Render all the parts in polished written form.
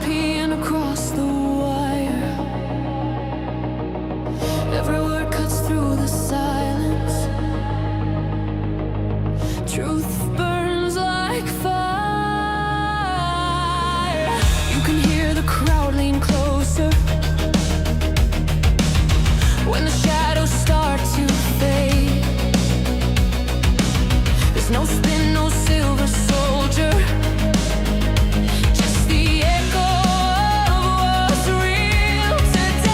peeing across the wire. Every word cuts through the silence. Truth burns like fire. You can hear the crowd lean closer when the shadows start to fade. There's no spin, no silver soldier, just the echo of what's real today.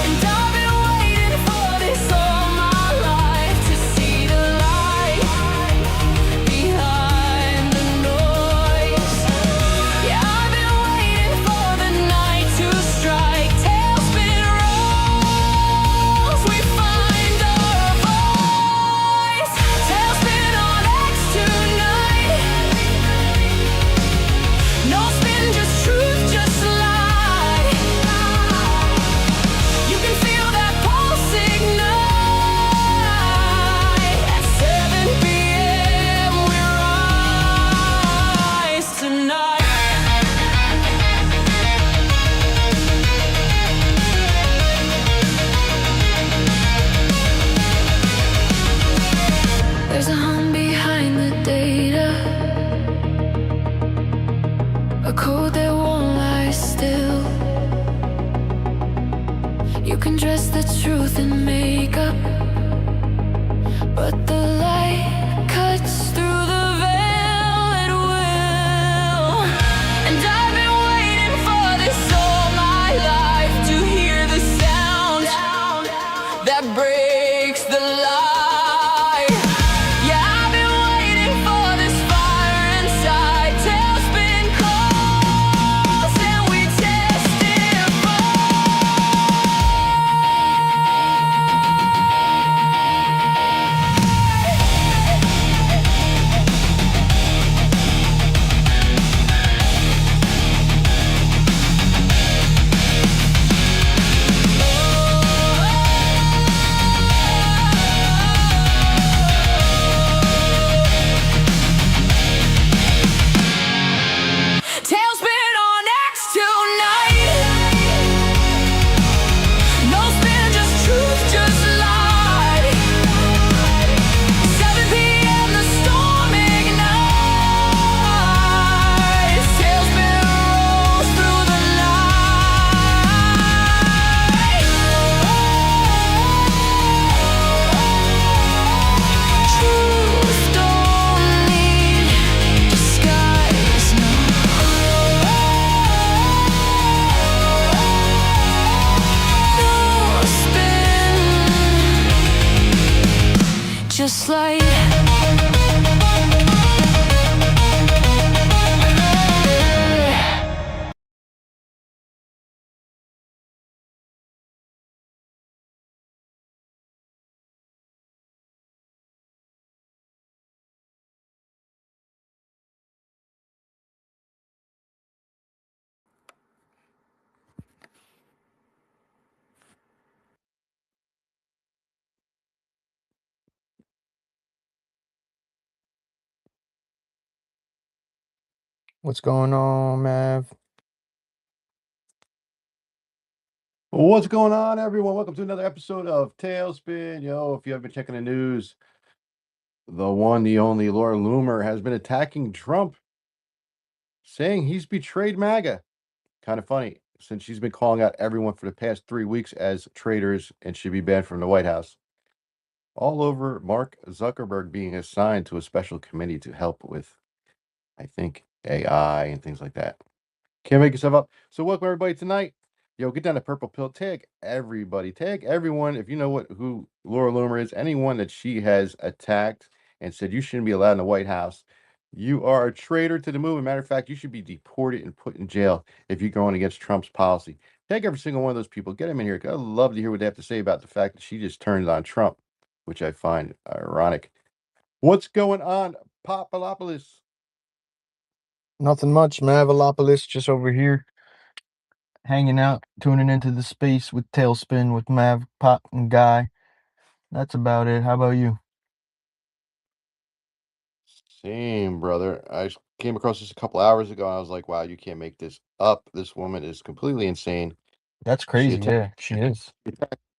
And I've been waiting for this all my life, to see the light behind the noise. Yeah, I've been waiting for the night to strike. Tailspin rolls, we find our voice. Tailspin on X tonight. No spin, just truth, just lie. You can feel that pulse ignite. At 7 p.m. we rise tonight. There's a hum behind the data, a code that won't lie still. You can dress the truth in makeup, but the light cuts through the veil at will. And I've been waiting for this all my life, to hear the sound that breaks the lie. Yeah, I've been waiting for this fire inside. Tailspin calls and we testify. Tailspin on X tonight. No spin, just truth, just lie. 7 p.m. the storm ignites. Tailspin rolls through the night. Truth don't need disguise, no. No spin, just like What's going on, Mav? What's going on, everyone? Welcome to another episode of Tailspin. Yo, if you haven't been checking the news, the one, the only Loomer has been attacking Trump, saying he's betrayed MAGA. Kind of funny, since she's been calling out everyone for the past 3 weeks as traitors and should be banned from the White House. All over Mark Zuckerberg being assigned to a special committee to help with, I think, AI and things like that. Can't make yourself up. So welcome everybody tonight. Yo, get down to Purple Pill. Tag everybody. Tag everyone. If you know who Laura Loomer is, anyone that she has attacked and said you shouldn't be allowed in the White House, you are a traitor to the movement. Matter of fact, you should be deported and put in jail if you're going against Trump's policy. Tag every single one of those people. Get them in here. I'd love to hear what they have to say about the fact that she just turned on Trump, which I find ironic. What's going on, Papalopoulos? Nothing much, Mavalopolis, just over here hanging out, tuning into the space with Tailspin with Mav, Pop, and Guy. That's about it. How about you? Same, brother. Came across this a couple hours ago, and I was like, "Wow, you can't make this up. This woman is completely insane." That's She crazy. attacked Yeah, she is.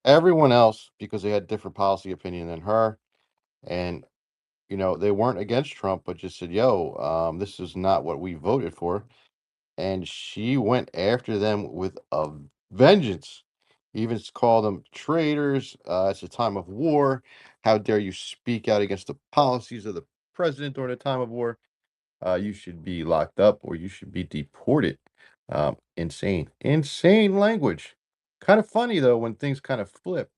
everyone else because they had different policy opinion than her, and they weren't against Trump, but just said, "Yo, this is not what we voted for." And she went after them with a vengeance. Even called them traitors. It's a time of war. How dare you speak out against the policies of the president during a time of war? You should be locked up or you should be deported. Insane language. Kind of funny though when things kind of flip,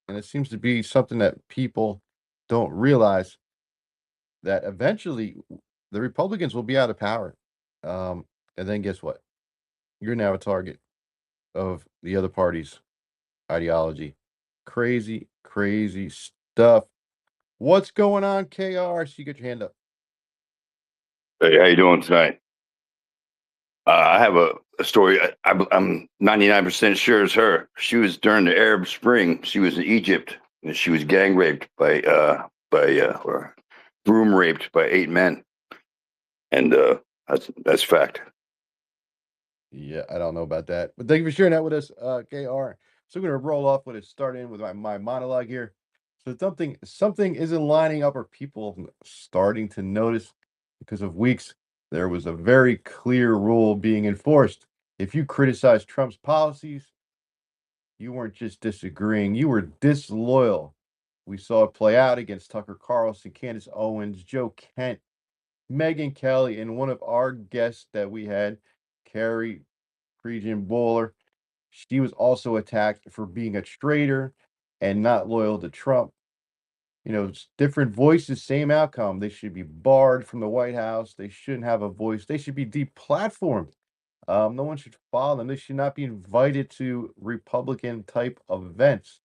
and it seems to be something that people don't realize that eventually the Republicans will be out of power. Um, and then guess what? You're now a target of the other party's ideology. Crazy, crazy stuff. What's going on, KR? So you get your hand up. Hey, how you doing tonight? I have a story. I'm 99% sure it's her. She was during the Arab Spring. She was in Egypt and she was gang raped or broom raped by 8 men, and that's fact. Yeah, I don't know about that. But thank you for sharing that with us, KR. So we're gonna roll off with it, start in with my monologue here. So something isn't lining up, or people starting to notice because of weeks there was a very clear rule being enforced. If you criticize Trump's policies, you weren't just disagreeing, you were disloyal. We saw it play out against Tucker Carlson, Candace Owens, Joe Kent, Megan Kelly, and one of our guests that we had, Carrie Prejean Bowler. She was also attacked for being a traitor and not loyal to Trump. Different voices, same outcome. They should be barred from the White House. They shouldn't have a voice. They should be deplatformed. No one should follow them. They should not be invited to Republican type events.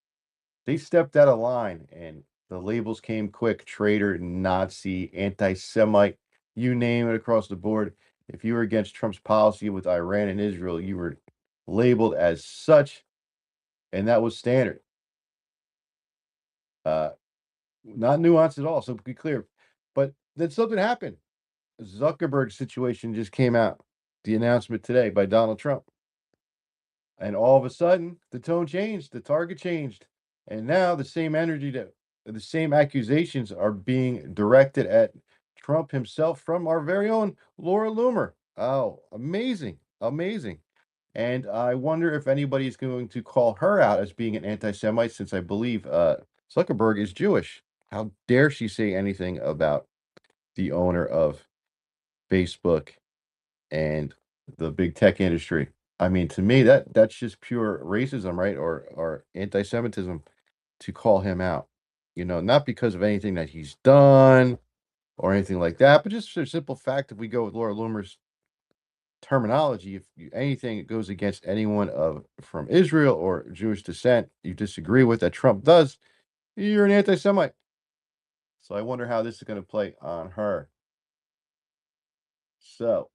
They stepped out of line, and the labels came quick: traitor, Nazi, anti-Semite, you name it across the board. If you were against Trump's policy with Iran and Israel, you were labeled as such, and that was standard. Uh, Not nuanced at all, so be clear. But then something happened. Zuckerberg's situation just came out. The announcement today by Donald Trump. And all of a sudden, the tone changed, the target changed. And now the same accusations are being directed at Trump himself from our very own Laura Loomer. Oh, amazing. Amazing. And I wonder if anybody is going to call her out as being an anti Semite, since I believe Zuckerberg is Jewish. How dare she say anything about the owner of Facebook and the big tech industry? I mean, to me, that's just pure racism, right? Or anti-Semitism to call him out. Not because of anything that he's done or anything like that, but just for the simple fact, if we go with Laura Loomer's terminology, if anything that goes against anyone from Israel or Jewish descent you disagree with that Trump does, you're an anti-Semite. So I wonder how this is going to play on her. So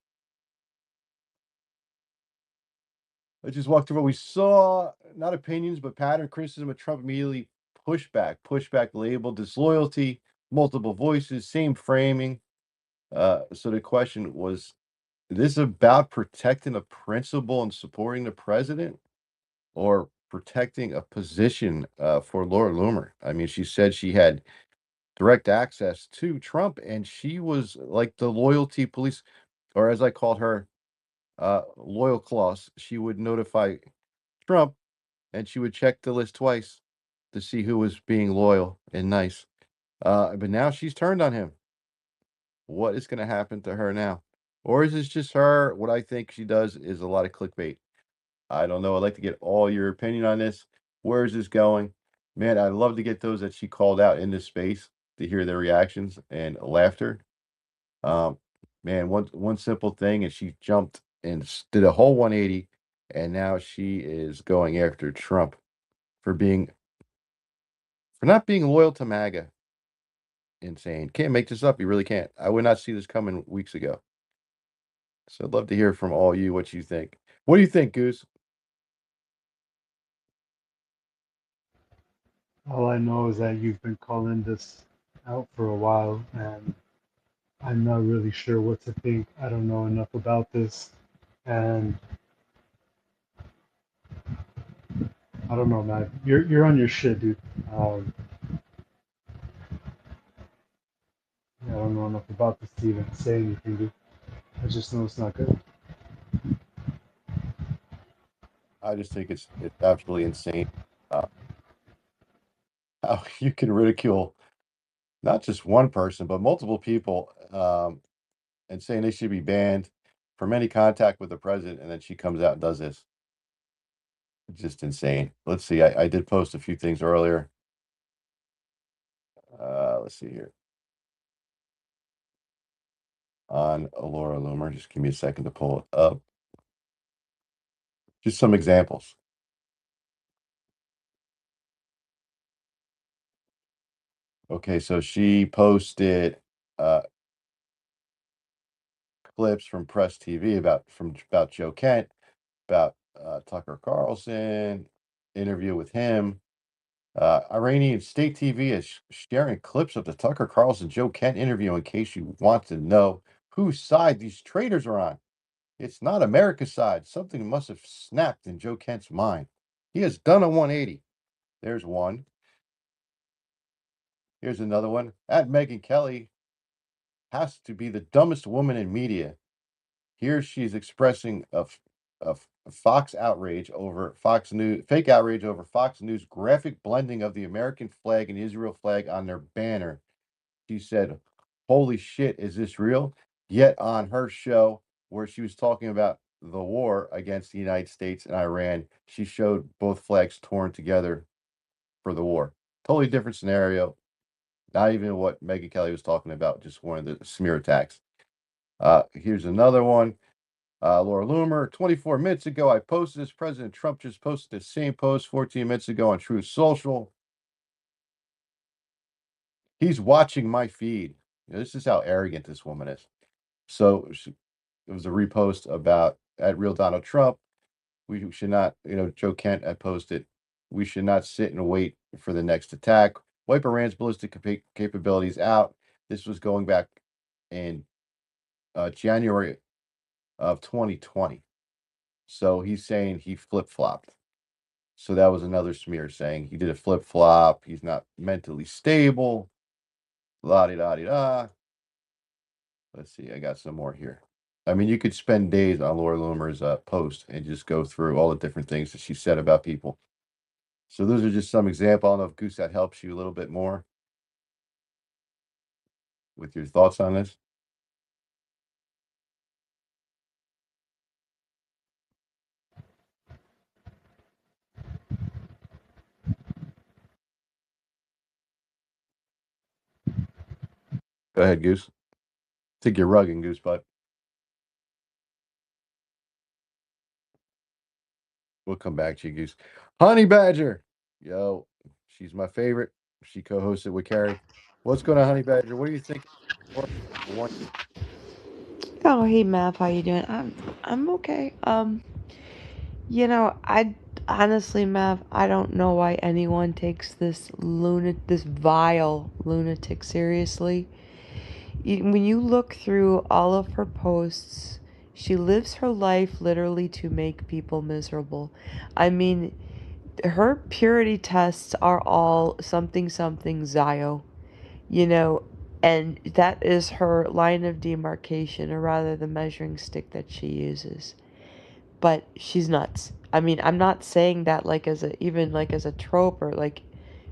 let's just walk through what we saw. Not opinions, but pattern criticism of Trump immediately pushback label, disloyalty, multiple voices, same framing. So the question was, is this about protecting a principle and supporting the president, or protecting a position for Laura Loomer? I mean, she said she had direct access to Trump, and she was like the loyalty police, or as I called her, loyal clause. She would notify Trump, and she would check the list twice to see who was being loyal and nice. But now she's turned on him. What is going to happen to her now? Or is this just her? What I think she does is a lot of clickbait. I don't know. I'd like to get all your opinion on this. Where is this going? Man, I'd love to get those that she called out in this space to hear their reactions and laughter. Um, Man, one simple thing, and she jumped and did a whole 180, and now she is going after Trump for not being loyal to MAGA. Insane. Can't make this up. You really can't. I would not see this coming weeks ago. So I'd love to hear from all you what you think. What do you think, Goose? All I know is that you've been calling this out for a while, and I'm not really sure what to think. I don't know enough about this, and I don't know, man. You're on your shit, dude. Um, I don't know enough about this to even say anything, dude. I just know it's not good. I just think it's absolutely insane uh, how you can ridicule not just one person but multiple people, and saying they should be banned from any contact with the president, and then she comes out and does this. Just insane. Let's see. I did post a few things earlier. Let's see here on Laura Loomer. Just give me a second to pull it up. Just some examples. Okay, so she posted uh, clips from Press TV about Joe Kent, about Tucker Carlson, interview with him. Iranian state TV is sharing clips of the Tucker Carlson Joe Kent interview in case you want to know whose side these traitors are on. It's not America's side. Something must have snapped in Joe Kent's mind. He has done a 180. There's one. Here's another one. At Megyn Kelly has to be the dumbest woman in media. Here she's expressing a Fox outrage over Fox News, fake outrage over Fox News graphic blending of the American flag and Israel flag on their banner. She said, "Holy shit, is this real?" Yet on her show, where she was talking about the war against the United States and Iran, she showed both flags torn together for the war. Totally different scenario. Not even what Megyn Kelly was talking about, just one of the smear attacks. Here's another one. Laura Loomer, 24 minutes ago, I posted this. President Trump just posted the same post 14 minutes ago on Truth Social. He's watching my feed. This is how arrogant this woman is. So it was a repost about at Real Donald Trump. We should not, Joe Kent had posted, we should not sit and wait for the next attack. Wipe Iran's ballistic capabilities out. This was going back in January of 2020. So he's saying he flip flopped. So that was another smear saying he did a flip flop. He's not mentally stable. La di da di da. Let's see. I got some more here. I mean, you could spend days on Laura Loomer's post and just go through all the different things that she said about people. So those are just some example. I don't know if Goose that helps you a little bit more with your thoughts on this. Go ahead, Goose. Take your rug and Goose butt. We'll come back to you, Goose. Honey Badger. Yo, she's my favorite. She co-hosted with Carrie. What's going on, Honey Badger? What do you think? One, Oh, hey Mav, how you doing? I'm okay. I honestly, Mav, I don't know why anyone takes this vile lunatic seriously. When you look through all of her posts, she lives her life literally to make people miserable. I mean, her purity tests are all something something Zio, you know, and that is her line of demarcation, or rather the measuring stick that she uses. But she's nuts. I mean, I'm not saying that like as a even like as a trope, or like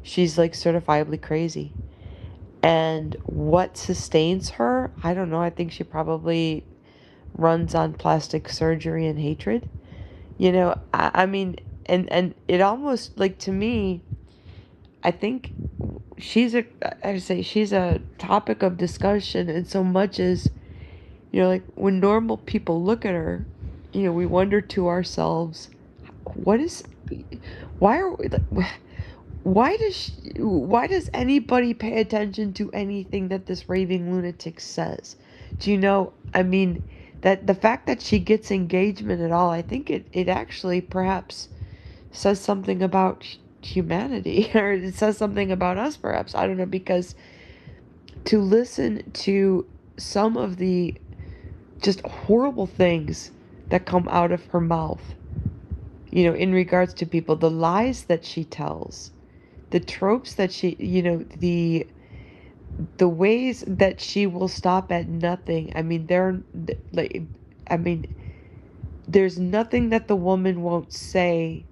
she's like certifiably crazy. And what sustains her? I don't know. I think she probably runs on plastic surgery and hatred. I mean, and it almost like to me, I think I would say she's a topic of discussion in so much as, like when normal people look at her, we wonder to ourselves, what is, why are we, like, why does anybody pay attention to anything that this raving lunatic says? Do you know, I mean, that the fact that she gets engagement at all, I think it actually perhaps says something about humanity, or it says something about us perhaps, I don't know, because to listen to some of the just horrible things that come out of her mouth, in regards to people, the lies that she tells, the tropes that she, the ways that she will stop at nothing. I mean, like, I mean, there's nothing that the woman won't say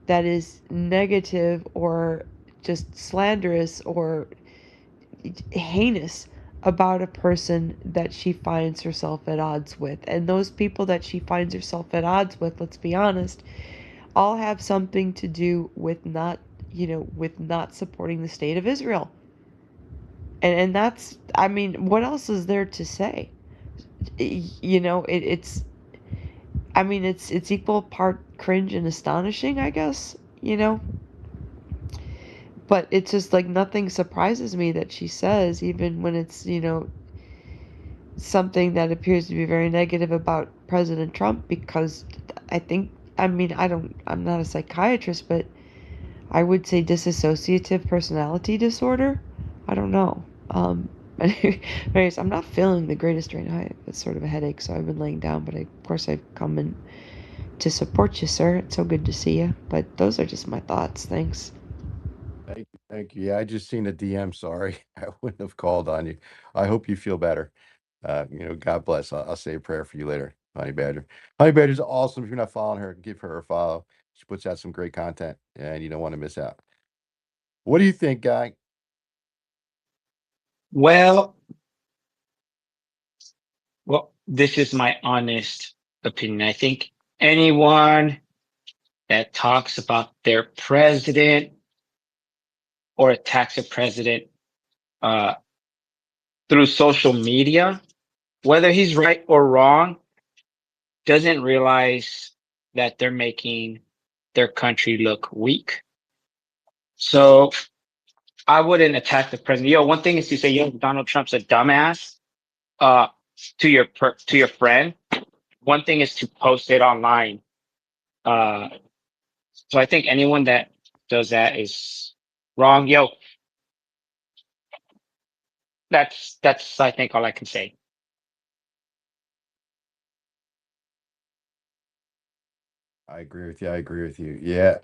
that is negative or just slanderous or heinous about a person that she finds herself at odds with. And those people that she finds herself at odds with, let's be honest, all have something to do with not supporting the state of Israel. And that's, I mean, what else is there to say? It's, I mean, it's equal part cringe and astonishing, I guess, but it's just like nothing surprises me that she says, even when it's, something that appears to be very negative about President Trump, because I think, I mean, I'm not a psychiatrist, but I would say dissociative personality disorder. I don't know. Anyways, I'm not feeling the greatest right now. I have sort of a headache, so I've been laying down, but of course I've come in to support you, sir. It's so good to see you. But those are just my thoughts. Thanks. Thank you. Thank you. Yeah, I just seen a DM. Sorry, I wouldn't have called on you. I hope you feel better. God bless. I'll say a prayer for you later, Honey Badger. Honey Badger's awesome. If you're not following her, give her a follow. She puts out some great content, and you don't want to miss out. What do you think, Guy? Well, well, this is my honest opinion. I think anyone that talks about their president or attacks a president uh, through social media, whether he's right or wrong, doesn't realize that they're making their country look weak. So I wouldn't attack the president. Yo, one thing is to say, yo, Donald Trump's a dumbass uh, to your friend. One thing is to post it online. Uh, so I think anyone that does that is wrong. Yo, that's I think all I can say. I agree with you. I agree with you. Yeah.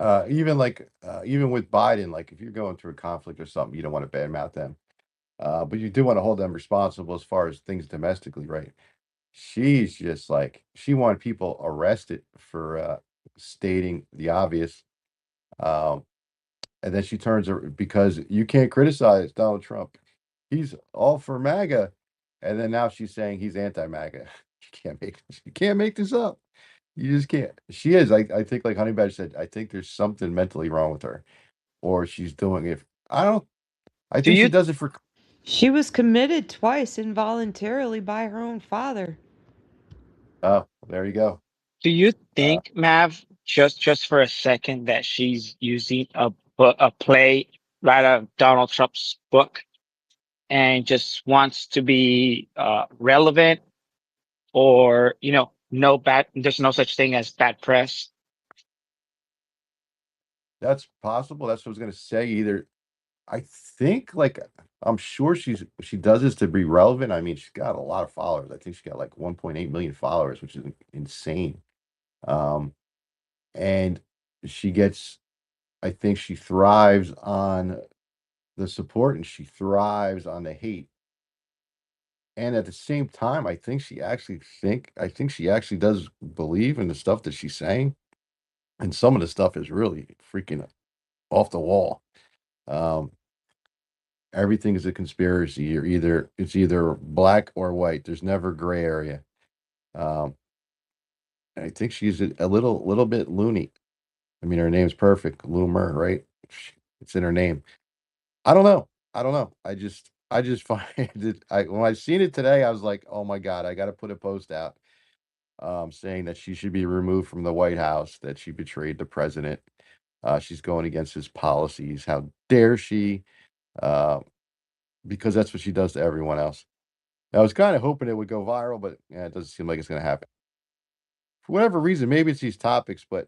Even with Biden, like if you're going through a conflict or something, you don't want to badmouth them. But you do want to hold them responsible as far as things domestically, right? She's just like she wanted people arrested for stating the obvious. Um, and then she turns her because you can't criticize Donald Trump. He's all for MAGA. And then now she's saying he's anti-MAGA. You can't make this up. You just can't. She is. I think like Honey Badger said, I think there's something mentally wrong with her. Or she's doing it. I don't I Do think she you does it for She was committed twice involuntarily by her own father. oh, there you go. do you Uh think, Mav, just for a second, that she's using a play right out of Donald Trump's book and just wants to be relevant, or no bad? There's no such thing as bad press. that's possible. That's what I was gonna say. Either I think like I'm sure she does this to be relevant. I mean, she's got a lot of followers. I think she got like 1.8 million followers, which is insane. Um, and she gets, I think she thrives on the support and she thrives on the hate. And at the same time, I think she actually does believe in the stuff that she's saying. And some of the stuff is really freaking off the wall. Um, Everything is a conspiracy. It's either black or white. There's never gray area. Um, I think she's a little bit loony. I mean, her name's perfect, Loomer, right? It's in her name. I don't know. I don't know. I just find it. When I seen it today, I was like, oh my god, I got to put a post out, saying that she should be removed from the White House, that she betrayed the president. She's going against his policies. How dare she? Uh, because that's what she does to everyone else. I was kind of hoping it would go viral, but yeah, it doesn't seem like it's going to happen. For whatever reason, maybe it's these topics, but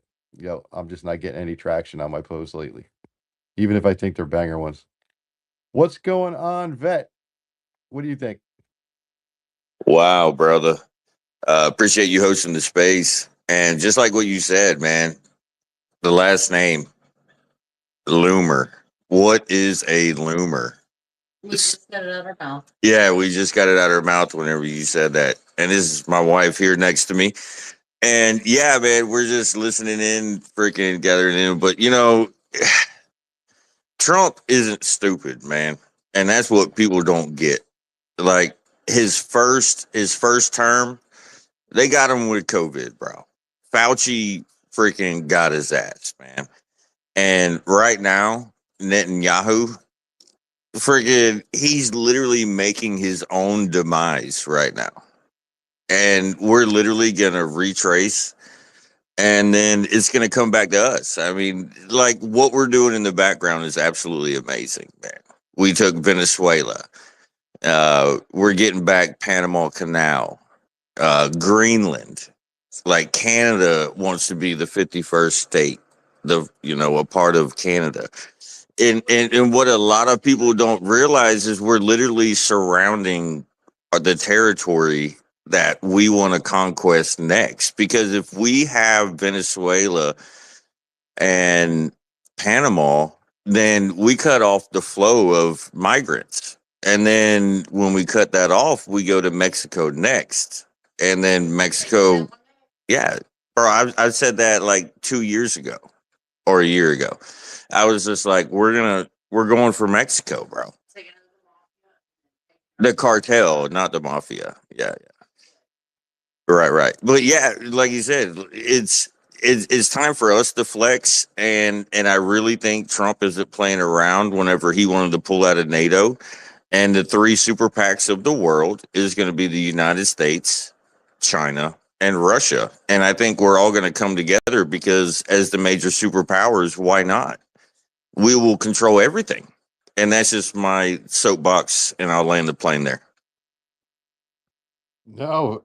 I'm just not getting any traction on my posts lately, even if I think they're banger ones. What's going on, Vet? What do you think? Wow, brother. Appreciate you hosting the space. And just like what you said, man, the last name, Loomer. What is a Loomer? We just got it out of our mouth. Yeah, we just got it out of our mouth whenever you said that. And this is my wife here next to me. And yeah, man, we're just listening in, freaking gathering in. But Trump isn't stupid, man. And that's what people don't get. Like his first term, they got him with COVID, bro. Fauci freaking got his ass, man. And right now, Netanyahu, freaking, he's literally making his own demise right now. And we're literally going to retrace, and then it's going to come back to us. I mean, like, what we're doing in the background is absolutely amazing, man. We took Venezuela. We're getting back Panama Canal, Greenland. Like, Canada wants to be the 51st state, a part of Canada. And what a lot of people don't realize is we're literally surrounding the territory that we want to conquest next. Because if we have Venezuela and Panama, then we cut off the flow of migrants. And then when we cut that off, we go to Mexico next. And then Mexico, yeah, bro, I said that like 2 years ago or a year ago. I was just like, we're going for Mexico, bro. The cartel, not the mafia. Yeah, right. But yeah, like you said, it's time for us to flex, and I really think Trump isn't playing around whenever he wanted to pull out of NATO. And the three super PACs of the world is going to be the United States, China, and Russia. And I think we're all going to come together because as the major superpowers, why not? We will control everything. And that's just my soapbox, and I'll land the plane there. No,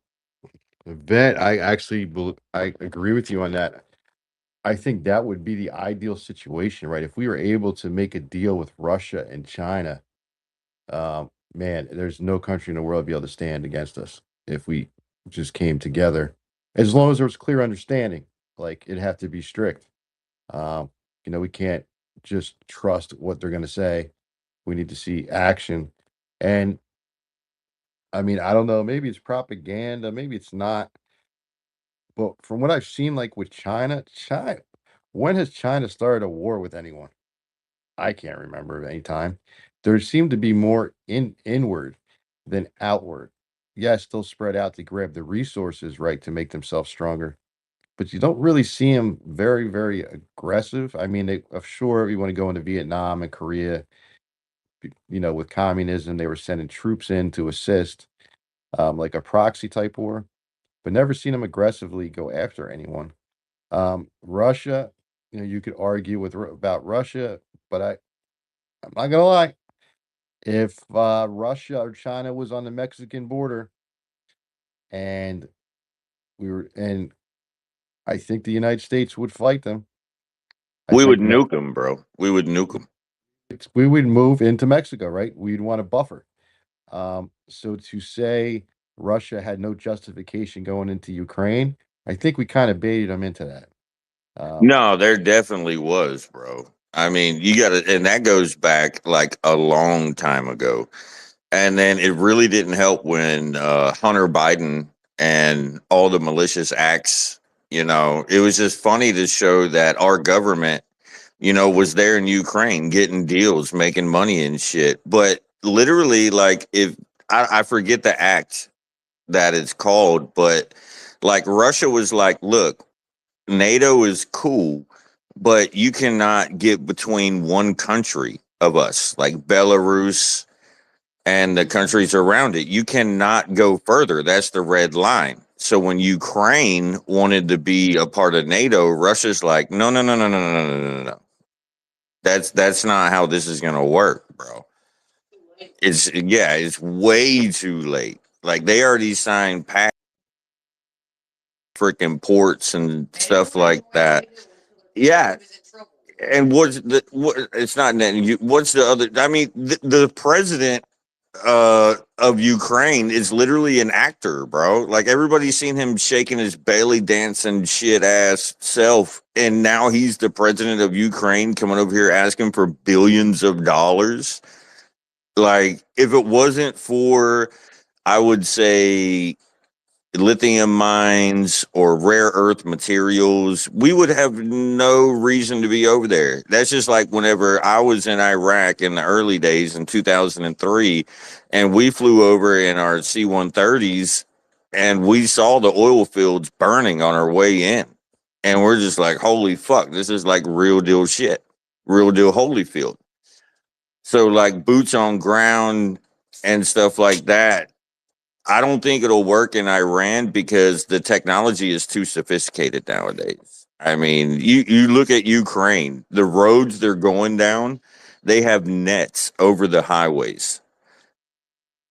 Vet, I agree with you on that. I think that would be the ideal situation, right? If we were able to make a deal with Russia and China, man, there's no country in the world be able to stand against us if we just came together. As long as there was clear understanding, like it'd have to be strict. Um, we can't just trust what they're going to say. We need to see action. And I mean, I don't know, maybe it's propaganda, maybe it's not. But from what I've seen, like with China, when has China started a war with anyone? I can't remember of any time. There seemed to be more inward than outward. Yes, they'll spread out to grab the resources, right, to make themselves stronger. But you don't really see them very, very aggressive. I mean, sure, you want to go into Vietnam and Korea, with communism, they were sending troops in to assist, like a proxy type war, but never seen them aggressively go after anyone. Russia, you could argue about Russia, but I'm not gonna lie. If Russia or China was on the Mexican border and and I think the United States would fight them. I We would think nuke them, bro. We would nuke them. we would move into Mexico, right? We'd want a buffer. So to say Russia had no justification going into Ukraine, I think we kind of baited them into that. No, there definitely was, bro. I mean, you got to, and that goes back like a long time ago. And then it really didn't help when Hunter Biden and all the malicious acts, it was just funny to show that our government, was there in Ukraine getting deals, making money and shit. But literally, like, if I forget the act that it's called, but like Russia was like, look, NATO is cool, but you cannot get between one country of us, like Belarus and the countries around it. You cannot go further. That's the red line. So when Ukraine wanted to be a part of NATO, Russia's like, no, no, no, no, no, no, no, no, no. That's not how this is gonna work, bro. It's way too late. Like they already signed freaking ports and stuff like that. Yeah. And what's the what? It's not net. What's the other? I mean, the president of Ukraine is literally an actor, bro. Like everybody's seen him shaking his belly dancing shit ass self, and now he's the president of Ukraine coming over here asking for billions of dollars. Like if it wasn't for, I would say, lithium mines or rare earth materials, we would have no reason to be over there. That's just like whenever I was in Iraq in the early days in 2003, and we flew over in our C-130s and we saw the oil fields burning on our way in. And we're just like, holy fuck, this is like real deal shit, real deal Holyfield. So, like, boots on ground and stuff like that, I don't think it'll work in Iran because the technology is too sophisticated nowadays. I mean, you look at Ukraine, the roads they're going down, they have nets over the highways.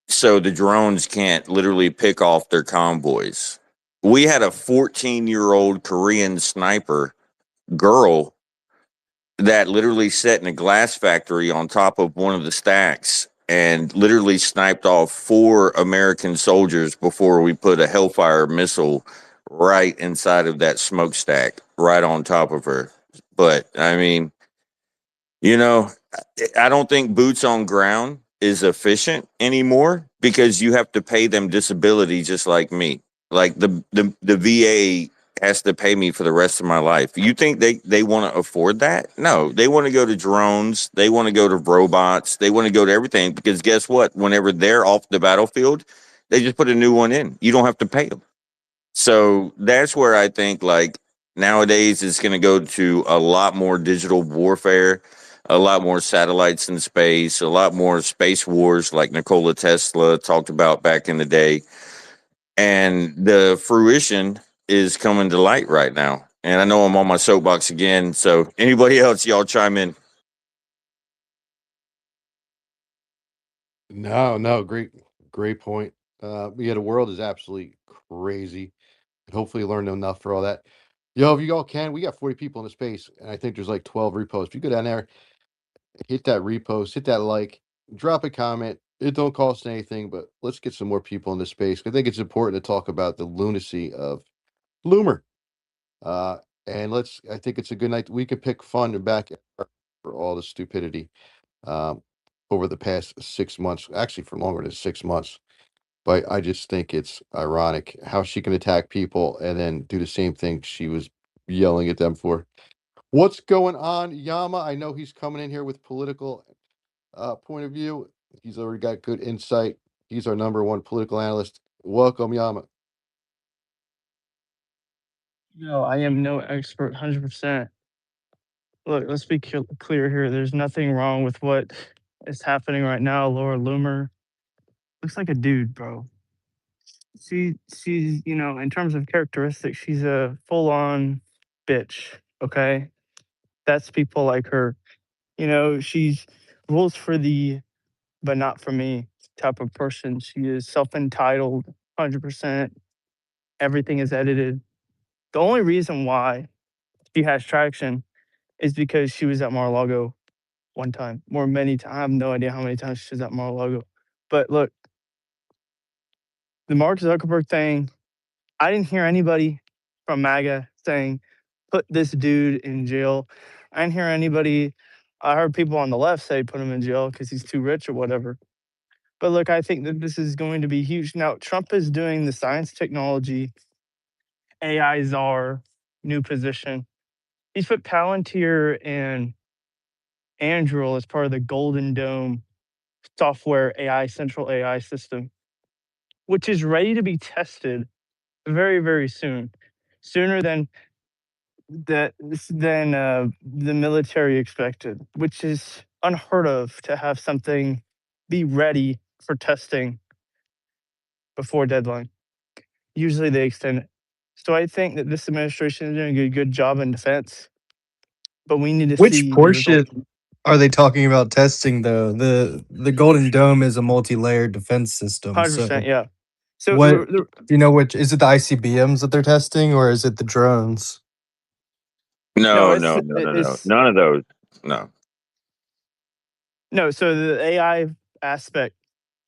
So the drones can't literally pick off their convoys. We had a 14-year-old Korean sniper girl that literally sat in a glass factory on top of one of the stacks and literally sniped off 4 American soldiers before we put a Hellfire missile right inside of that smokestack, right on top of her. But I mean, you know, I don't think boots on ground is efficient anymore because you have to pay them disability just like me. Like the VA has to pay me for the rest of my life. You think they want to afford that? No, they want to go to drones, they want to go to robots, they want to go to everything because guess what? Whenever they're off the battlefield, they just put a new one in. You don't have to pay them. So that's where I think like nowadays it's going to go to a lot more digital warfare, a lot more satellites in space, a lot more space wars like Nikola Tesla talked about back in the day. And the fruition is coming to light right now. And I know I'm on my soapbox again. So anybody else, y'all chime in. No, great point. Yeah, the world is absolutely crazy. And hopefully you learned enough for all that. Yo, if you all can, we got 40 people in the space, and I think there's like 12 reposts. If you go down there, hit that repost, hit that like, drop a comment. It don't cost anything, but let's get some more people in the space. I think it's important to talk about the lunacy of Loomer. Uh, and I think it's a good night. We can pick fun and back for all the stupidity um, over the past 6 months, actually for longer than 6 months. But I just think it's ironic how she can attack people and then do the same thing she was yelling at them for. What's going on, Yama? I know he's coming in here with political point of view. He's already got good insight. He's our number one political analyst. Welcome, Yama. No, I am no expert, 100%. Look, let's be clear here. There's nothing wrong with what is happening right now. Laura Loomer looks like a dude, bro. She's, in terms of characteristics, she's a full-on bitch. Okay, that's people like her. She's rules for the, but not for me type of person. She is self-entitled, 100%. Everything is edited. The only reason why she has traction is because she was at Mar-a-Lago one time, or many times. I have no idea how many times she was at Mar-a-Lago. But look, the Mark Zuckerberg thing, I didn't hear anybody from MAGA saying, put this dude in jail. I didn't hear anybody. I heard people on the left say put him in jail because he's too rich or whatever. But look, I think that this is going to be huge. Now, Trump is doing the science technology, AI czar, new position. He's put Palantir and Anduril as part of the Golden Dome software AI, central AI system, which is ready to be tested very, very soon, sooner than the military expected, which is unheard of to have something be ready for testing before deadline. Usually they extend it. So I think that this administration is doing a good job in defense, but we need to Which see the results. portion are they talking about testing though? The Golden Dome is a multi-layered defense system. 100%, So yeah. So what do you know, which is it, the ICBMs that they're testing or is it the drones? no, No, it's no, no, no, no. it's None of those. No. no. So the AI aspect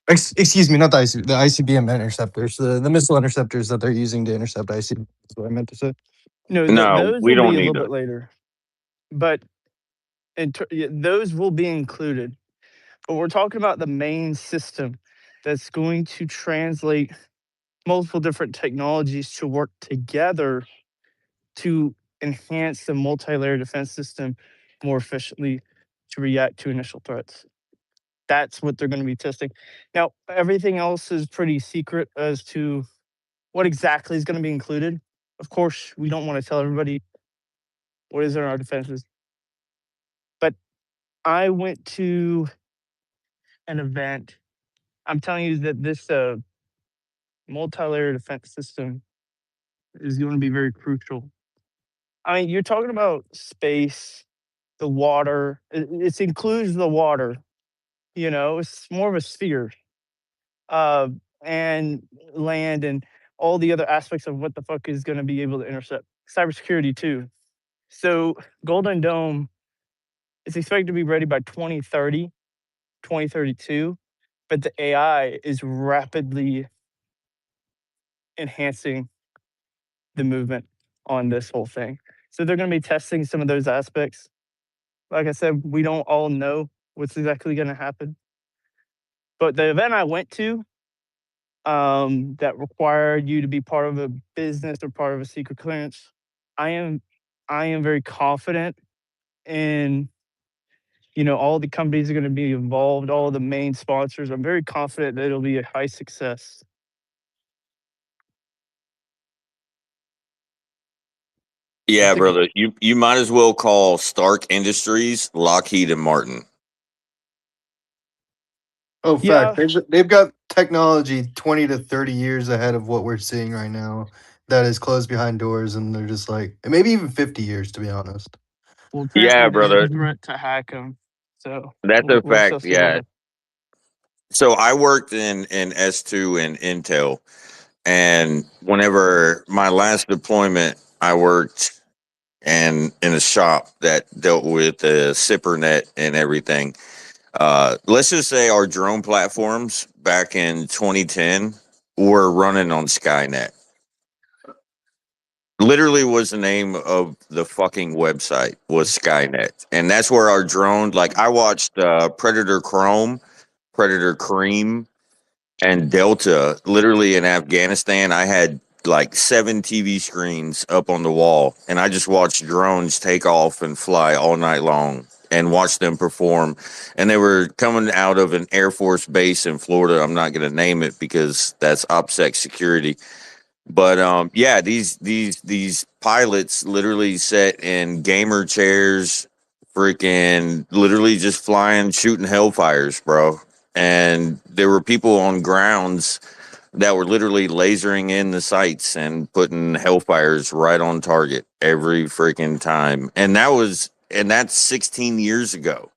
Excuse me, not the ICBM interceptors, the missile interceptors that they're using to intercept ICBM. That's what I meant to say. No, No, those we will be don't a need little them. bit later, but those will be included. But we're talking about the main system that's going to translate multiple different technologies to work together to enhance the multi-layer defense system more efficiently to react to initial threats. That's what they're going to be testing. Now, everything else is pretty secret as to what exactly is going to be included. Of course, we don't want to tell everybody what is in our defenses. But I went to an event. I'm telling you that this multi-layer defense system is going to be very crucial. I mean, you're talking about space, the water. It includes the water. You know, it's more of a sphere, uh, and land and all the other aspects of what the fuck is going to be able to intercept. Cybersecurity too. So Golden Dome is expected to be ready by 2030, 2032, but the AI is rapidly enhancing the movement on this whole thing. So they're going to be testing some of those aspects. Like I said, we don't all know what's exactly going to happen. But the event I went to, that required you to be part of a business or part of a secret clearance, I am I am very confident in, all the companies are going to be involved, all the main sponsors. I'm very confident that it'll be a high success. I Yeah, think brother. You might as well call Stark Industries Lockheed and Martin. Oh, fact. Yeah, They've got technology 20 to 30 years ahead of what we're seeing right now that is closed behind doors, and they're just like, maybe even 50 years, to be honest. well, Yeah, apparently there's a brother. threat to hack them. So That's a we'll fact. still see about Yeah. that. So I worked in S2 and Intel, and whenever my last deployment, I worked in a shop that dealt with the SIPRnet and everything. Let's just say our drone platforms back in 2010 were running on Skynet. Literally was the name of the fucking website was Skynet, and that's where our drone. Like I watched Predator Chrome, Predator Cream, and Delta. Literally in Afghanistan, I had like 7 TV screens up on the wall, and I just watched drones take off and fly all night long and watch them perform. And they were coming out of an Air Force base in Florida. I'm not going to name it because that's OPSEC security. But yeah, these pilots literally sat in gamer chairs, freaking literally just flying, shooting hellfires, bro. And there were people on grounds that were literally lasering in the sights and putting hellfires right on target every freaking time. And that's 16 years ago.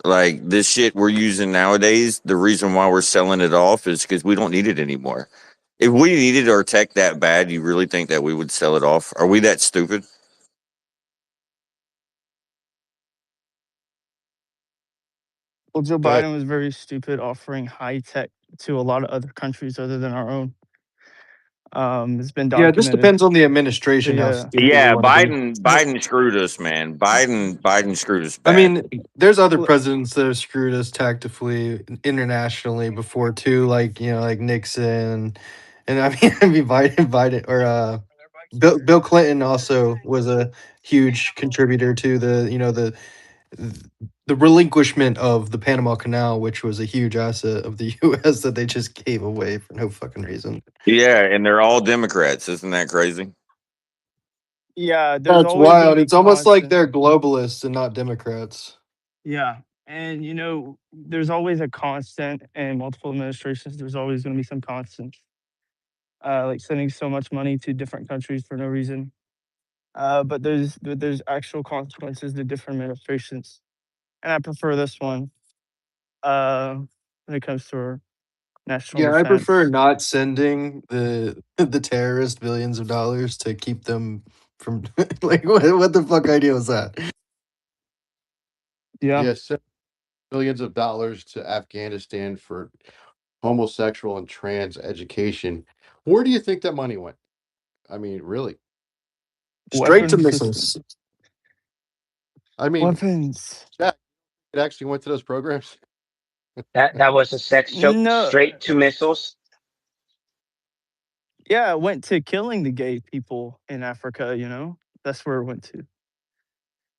Like this shit we're using nowadays, the reason why we're selling it off is because we don't need it anymore. If we needed our tech that bad, you really think that we would sell it off? Are we that stupid? Well, Joe go ahead. Biden was very stupid offering high tech to a lot of other countries other than our own. It's been Yeah, it just documented. depends on the administration how The stupid they Yeah, want to be. Biden screwed us, man. Biden screwed us I bad. mean, there's other l- presidents that have screwed us tactically internationally before too, like like Nixon, and I mean, Biden, or Bill Clinton also was a huge contributor to the relinquishment of the Panama Canal, which was a huge asset of the U.S. that they just gave away for no fucking reason. Yeah, and they're all Democrats. Isn't that crazy? yeah, there's That's always going to wild. be It's almost like constant. they're globalists and not Democrats. Yeah. And, there's always a constant in multiple administrations. There's always going to be some constants, like sending so much money to different countries for no reason. But there's actual consequences to different administrations. And I prefer this one when it comes to our national Yeah, I prefer defense. not sending the terrorist billions of dollars to keep them from like what the fuck idea was that? Yeah. Yes, billions of dollars to Afghanistan for homosexual and trans education. Where do you think that money went? I mean, really? Straight to Weapons missiles. systems. I mean, Weapons. yeah, it actually went to those programs. That was a sex joke. No. Straight to missiles. Yeah, it went to killing the gay people in Africa, you know? That's where it went to,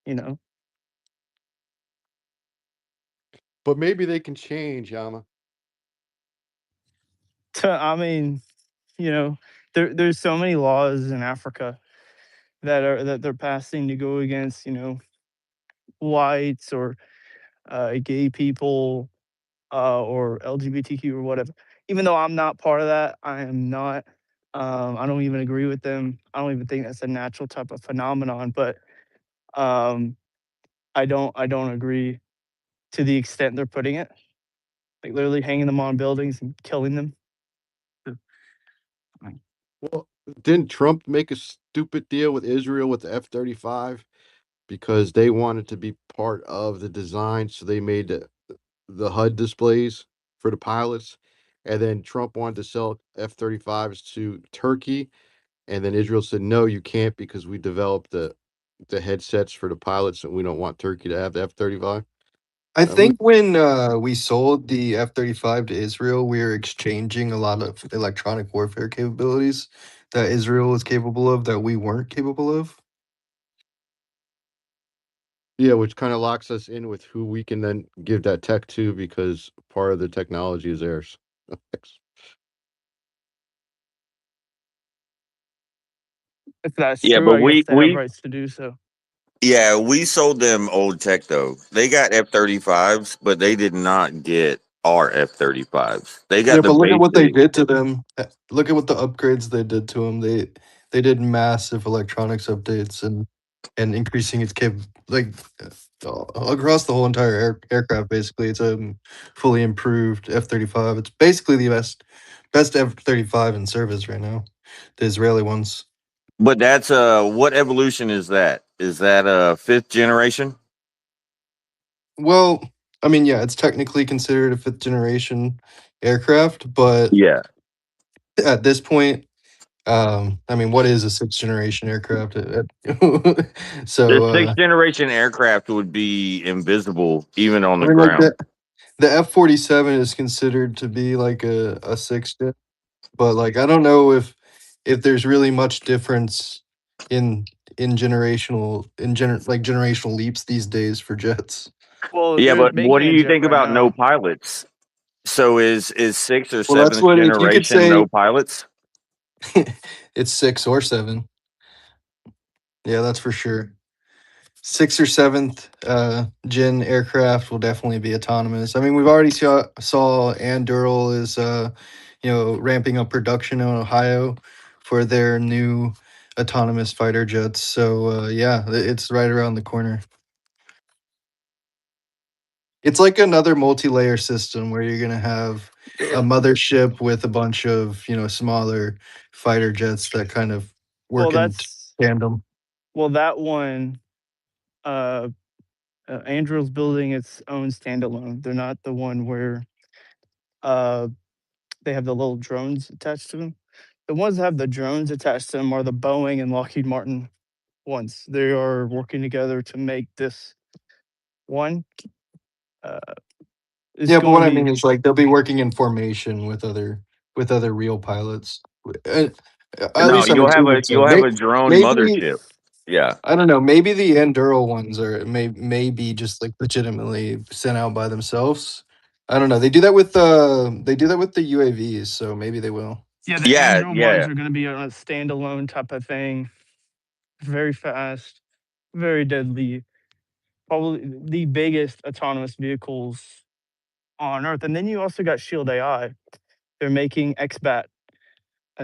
you know? But maybe they can change, Yama. I mean, you know, there's so many laws in Africa that they're passing to go against, you know, whites or gay people or LGBTQ or whatever. Even though I'm not part of that, I am not. I don't even agree with them. I don't even think that's a natural type of phenomenon. But um, I don't agree to the extent they're putting it, like literally hanging them on buildings and killing them. Well, didn't Trump make a stupid deal with Israel with the F-35 because they wanted to be part of the design, so they made the HUD displays for the pilots, and then Trump wanted to sell F-35s to Turkey, and then Israel said, "No, you can't because we developed the headsets for the pilots, and we don't want Turkey to have the F-35." I I mean, think when we sold the F-35 to Israel, we were exchanging a lot of electronic warfare capabilities that Israel was capable of that we weren't capable of. yeah, which kind of locks us in with who we can then give that tech to because part of the technology is theirs. If that's Yeah, true, but I guess we they have we rights to do so. yeah, we sold them old tech though. They got F-35s, but they did not get our F-35s. They Yeah, got the but look at what they basic. did to them. Look at what the upgrades they did to them. They did massive electronics updates and increasing its like across the whole entire aircraft. Basically, it's a fully improved F-35. It's basically the best F-35 in service right now. The Israeli ones. But that's what evolution is that? Is that fifth generation? Well, I mean, yeah, it's technically considered a fifth generation aircraft, but Yeah. at this point, I mean, what is a sixth generation aircraft? The So, sixth generation aircraft would be invisible even on I the mean, like ground. the F-47 is considered to be like a sixth gen, but like I don't know if there's really much difference in like generational leaps these days for jets. Well, Yeah, they're but what making do a you jet think right about no now. pilots? So is sixth or Well, that's seventh what if you could generation say no pilots? it's six or seven. Yeah, that's for sure. Sixth or seventh gen aircraft will definitely be autonomous. I mean, we've already saw Anduril is ramping up production in Ohio for their new autonomous fighter jets. So yeah, it's right around the corner. It's like another multi-layer system where you're gonna have a mothership with a bunch of smaller fighter jets that kind of Well, work in that's tandem. that one. Uh, Anduril's building its own standalone. They're not the one where uh, they have the little drones attached to them. The ones that have the drones attached to them are the Boeing and Lockheed Martin ones. They are working together to make this one. Uh, it's Yeah, but going what to I mean be is like they'll be working in formation with other real pilots. Uh, at No, least I'm assuming so. you'll have a drone Maybe mothership. Yeah. I don't know. Maybe the Enduro ones are maybe just like legitimately sent out by themselves. I don't know. They do that with the UAVs, so maybe they will. yeah. The Yeah, Anduril ones yeah. are going to be on a standalone type of thing. Very fast, very deadly. Probably the biggest autonomous vehicles on Earth. And then you also got Shield AI. They're making XBAT.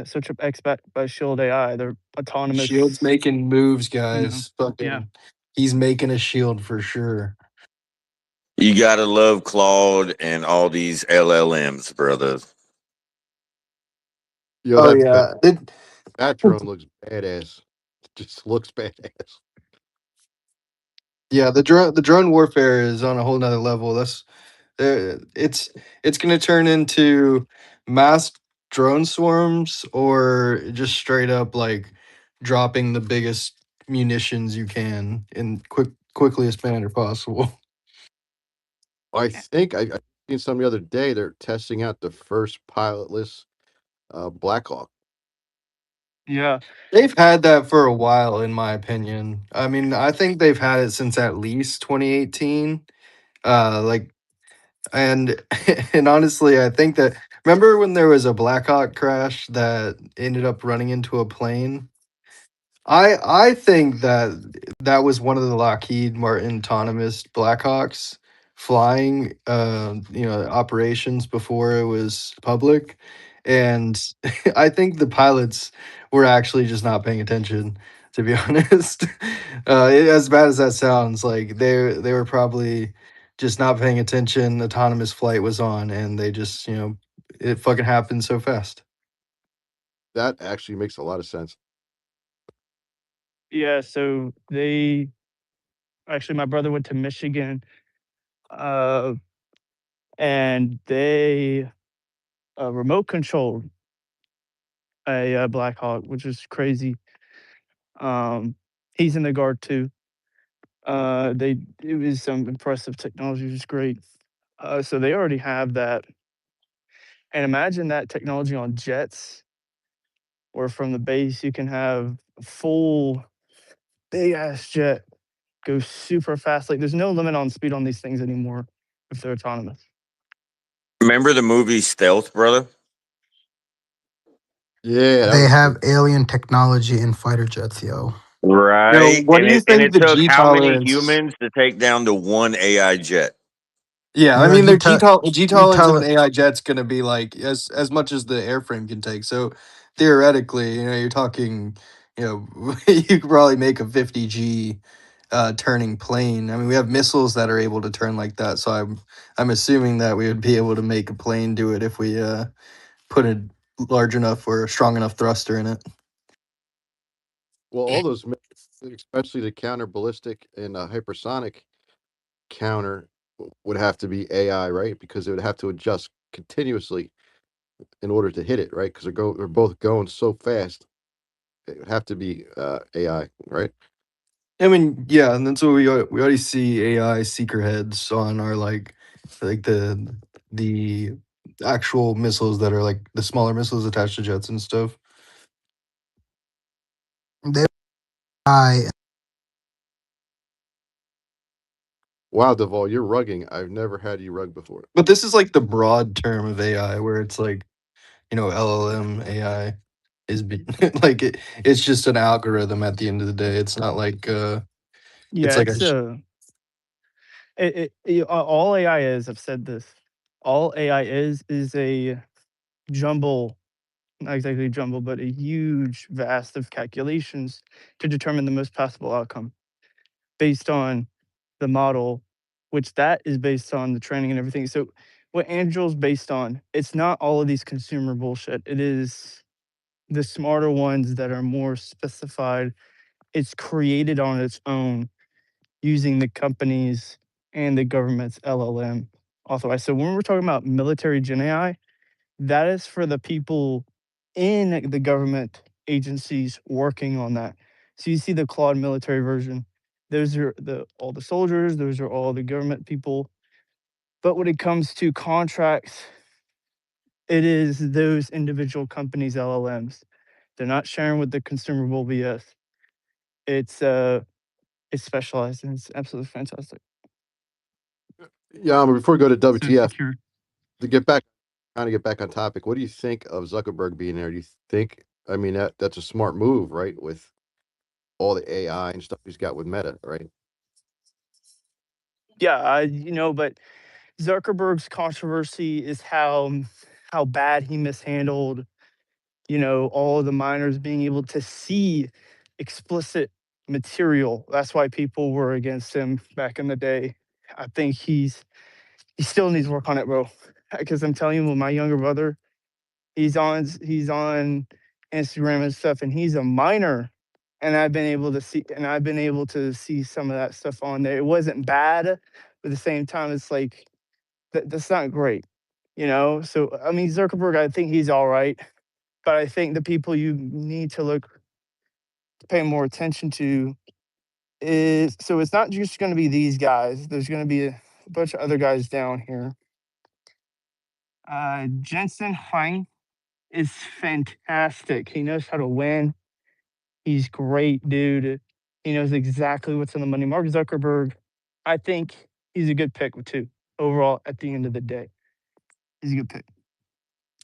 Search up XBAT by Shield AI. They're Shield's autonomous. making moves, You know, guys. yeah. Fucking, he's making a shield for sure. You gotta love Claude and all these LLMs, brother. Yo, Oh yeah, that drone looks badass. Just looks badass. yeah. The drone warfare is on a whole nother level. It's going to turn into mass drone swarms or just straight up like dropping the biggest munitions you can in quickest manner possible. I think I seen some the other day. They're testing out the first pilotless Black Hawk. Yeah. They've had that for a while, in my opinion. I mean, I think they've had it since at least 2018. Like, and and honestly, I think that remember when there was a Blackhawk crash that ended up running into a plane? I think that that was one of the Lockheed Martin autonomous Blackhawks flying, operations before it was public, and I think the pilots were actually just not paying attention. To be honest, as bad as that sounds, like they were probably just not paying attention. Autonomous flight was on, and they just it fucking happened so fast. That actually makes a lot of sense. Yeah. So they actually, my brother went to Michigan, uh, and they remote controlled a Black Hawk, which is crazy. Um, he's in the guard too. They It was some impressive technology. It was great. So they already have that, and imagine that technology on jets, where from the base you can have a full big ass jet go super fast. Like there's no limit on speed on these things anymore if they're autonomous. Remember the movie Stealth, brother? Yeah, that They was a have good. alien technology in fighter jets, yo. Right. What do you And think it the took G how many tolerance? humans to take down the one AI jet? Yeah, I You know, mean you their tell G you tolerance of tell an it. AI jet's gonna be like as much as the airframe can take. So theoretically, you're talking, you could probably make a 50G turning plane. I mean, we have missiles that are able to turn like that. So I'm assuming that we would be able to make a plane do it if we put a large enough or a strong enough thruster in it. Well, all those, especially the counter ballistic and hypersonic counter, would have to be AI, right? Because it would have to adjust continuously in order to hit it, right? Because they're both going so fast. It would have to be AI, right? I mean, yeah, and that's what we already see AI seeker heads on our like the actual missiles that are like the smaller missiles attached to jets and stuff. They I Wow, Deval, you're rugging. I've never had you rug before. But this is like the broad term of AI, where it's like LLM AI like it's just an algorithm at the end of the day. It's not like it's Yeah, like a it's all AI is. I've said this. All AI is a jumble, not exactly jumble, but a huge vast of calculations to determine the most possible outcome based on the model, which that is based on the training and everything. So what Angel's based on, it's not all of these consumer bullshit. It is the smarter ones that are more specified. It's created on its own using the companies and the government's LLM authorized. So when we're talking about military Gen AI, that is for the people in the government agencies working on that. So you see the Claude military version. Those are all the soldiers, those are all the government people. But when it comes to contracts, it is those individual companies' LLMs. They're not sharing with the consumable BS. It's specialized and it's absolutely fantastic. Yeah, before we go to So WTF, secure. to get back, kind of get back on topic, what do you think of Zuckerberg being there? Do you think, I mean, that's a smart move, right? With all the AI and stuff he's got with Meta, right? Yeah, but Zuckerberg's controversy is how bad he mishandled, all of the minors being able to see explicit material. That's why people were against him back in the day. I think he still needs work on it, bro. Because I'm telling you, with my younger brother, he's on Instagram and stuff, and he's a minor. And I've been able to see some of that stuff on there. It wasn't bad, but at the same time, it's like that's not great, you know? So, I mean, Zuckerberg, I think he's all right, but I think the people you need to pay more attention to is so it's not just gonna be these guys, there's gonna be a bunch of other guys down here. Jensen Huang is fantastic. He knows how to win. He's great, dude. He knows exactly what's in the money. Mark Zuckerberg, I think he's a good pick too. Overall, at the end of the day, he's a good pick.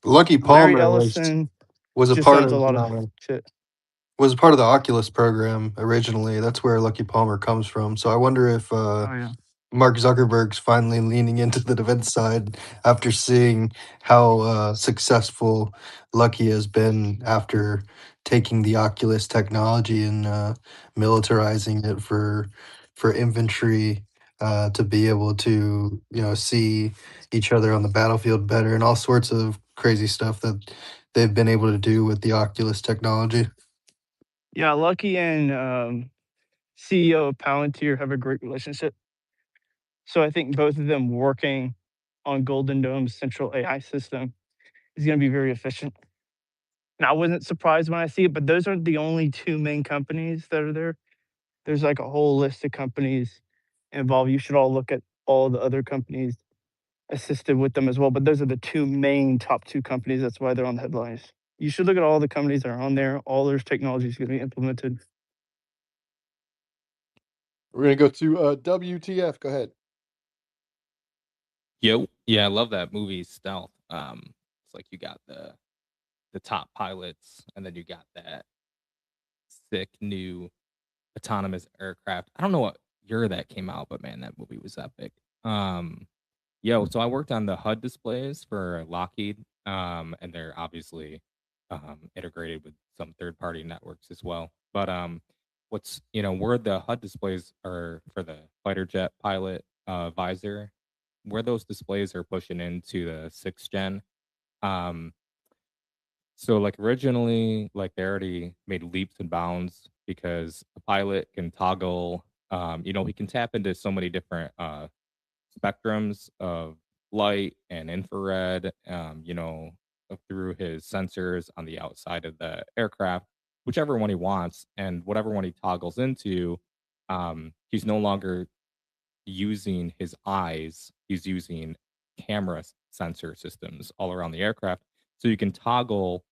Lucky Larry Palmer Ellison was a just part owns a of lot of shit. was a part of the Oculus program originally. That's where Lucky Palmer comes from. So I wonder if Oh yeah. Mark Zuckerberg's finally leaning into the defense side after seeing how successful Lucky has been after taking the Oculus technology and militarizing it for infantry to be able to see each other on the battlefield better and all sorts of crazy stuff that they've been able to do with the Oculus technology. Yeah, Lucky and CEO of Palantir have a great relationship. So I think both of them working on Golden Dome's central AI system is going to be very efficient. And I wasn't surprised when I see it, but those aren't the only two main companies that are there. There's like a whole list of companies involved. You should all look at all the other companies assisted with them as well. But those are the two main top two companies. That's why they're on the headlines. You should look at all the companies that are on there. All their technology is going to be implemented. We're gonna go to WTF. Go ahead. Yo, yeah, I love that movie Stealth. It's like you got the top pilots, and then you got that sick new autonomous aircraft. I don't know what year that came out, but man, that movie was epic. So I worked on the HUD displays for Lockheed, and they're obviously integrated with some third-party networks as well. But where the HUD displays are for the fighter jet pilot visor, where those displays are pushing into the 6th gen. Um, so like originally, like they already made leaps and bounds because a pilot can toggle. He can tap into so many different spectrums of light and infrared, through his sensors on the outside of the aircraft, whichever one he wants, and whatever one he toggles into, he's no longer using his eyes, he's using camera sensor systems all around the aircraft. So you can toggle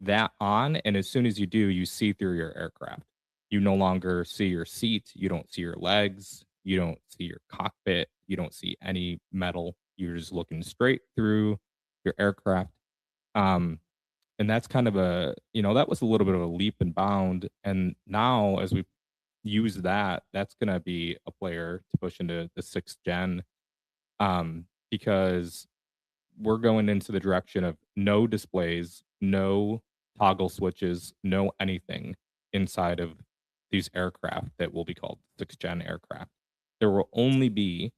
that on, and as soon as you do, you see through your aircraft. You no longer see your seat, you don't see your legs, you don't see your cockpit, you don't see any metal. You're just looking straight through your aircraft. And that's kind of that was a little bit of a leap and bound. And now, as we use that, that's going to be a player to push into the 6th gen, because we're going into the direction of no displays, no toggle switches, no anything inside of these aircraft that will be called 6th gen aircraft. There will only be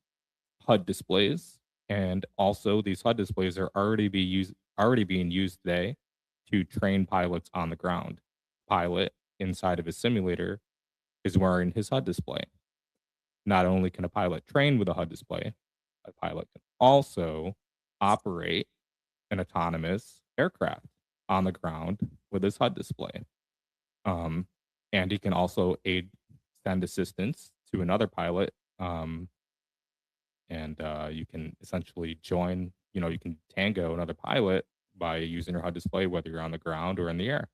HUD displays, and also these HUD displays are already being used today to train pilots on the ground. Pilot inside of his simulator is wearing his HUD display. Not only can a pilot train with a HUD display, a pilot can also operate an autonomous aircraft on the ground with his HUD display. And he can also send assistance to another pilot. And you can essentially join, you can tango another pilot by using your HUD display, whether you're on the ground or in the air.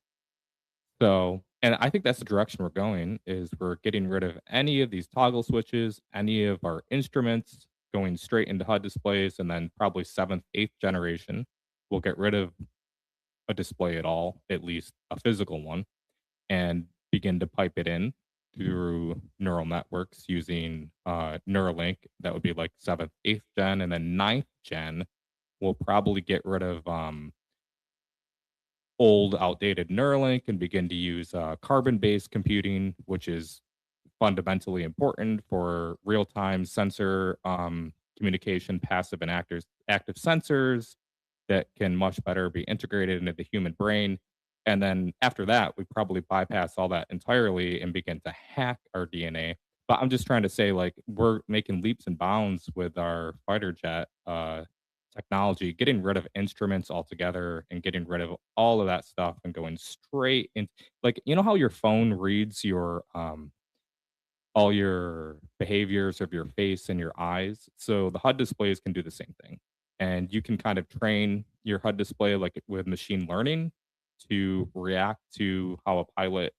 So, and I think that's the direction we're going, is we're getting rid of any of these toggle switches, any of our instruments, going straight into HUD displays, and then probably 7th, 8th generation, we'll get rid of a display at all, at least a physical one, and begin to pipe it in through neural networks using Neuralink. That would be like 7th, 8th gen, and then 9th gen, we'll probably get rid of old, outdated Neuralink and begin to use carbon-based computing, which is fundamentally important for real-time sensor communication, passive and active sensors that can much better be integrated into the human brain. And then after that, we probably bypass all that entirely and begin to hack our DNA But I'm just trying to say, like, we're making leaps and bounds with our fighter jet technology, getting rid of instruments altogether and getting rid of all of that stuff and going straight in. Like, you know how your phone reads your all your behaviors of your face and your eyes? So the HUD displays can do the same thing. And you can kind of train your HUD display like with machine learning to react to how a pilot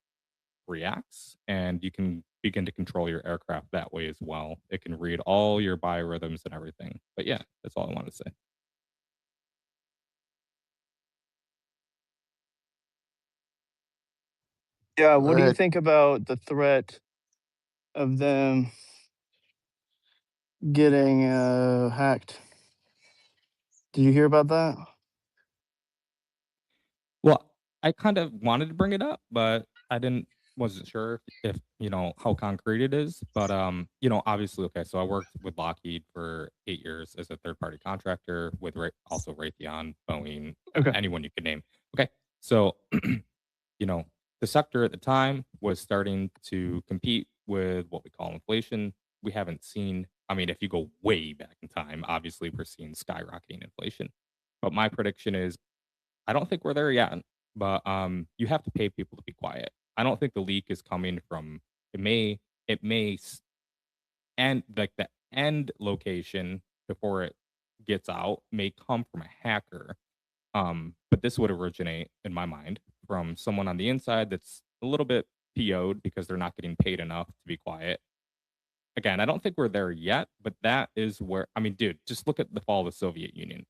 reacts, and you can begin to control your aircraft that way as well. It can read all your biorhythms and everything. But yeah, that's all I wanted to say. Yeah, what do you Right. think about the threat of them getting hacked? Did you hear about that? Well, I kind of wanted to bring it up, but I wasn't sure if you know how concrete it is. But you know, obviously, okay. So I worked with Lockheed for 8 years as a third party contractor with also Raytheon, Boeing, Okay. anyone you could name. Okay, so you know, the sector at the time was starting to compete with what we call inflation. We haven't seen, I mean, if you go way back in time, obviously we're seeing skyrocketing inflation. But my prediction is I don't think we're there yet, but you have to pay people to be quiet. I don't think the leak is coming from it may and like the end location before it gets out may come from a hacker. But this would originate in my mind from someone on the inside that's a little bit PO'd because they're not getting paid enough to be quiet. Again, I don't think we're there yet, but that is where I mean, dude, just look at the fall of the Soviet Union.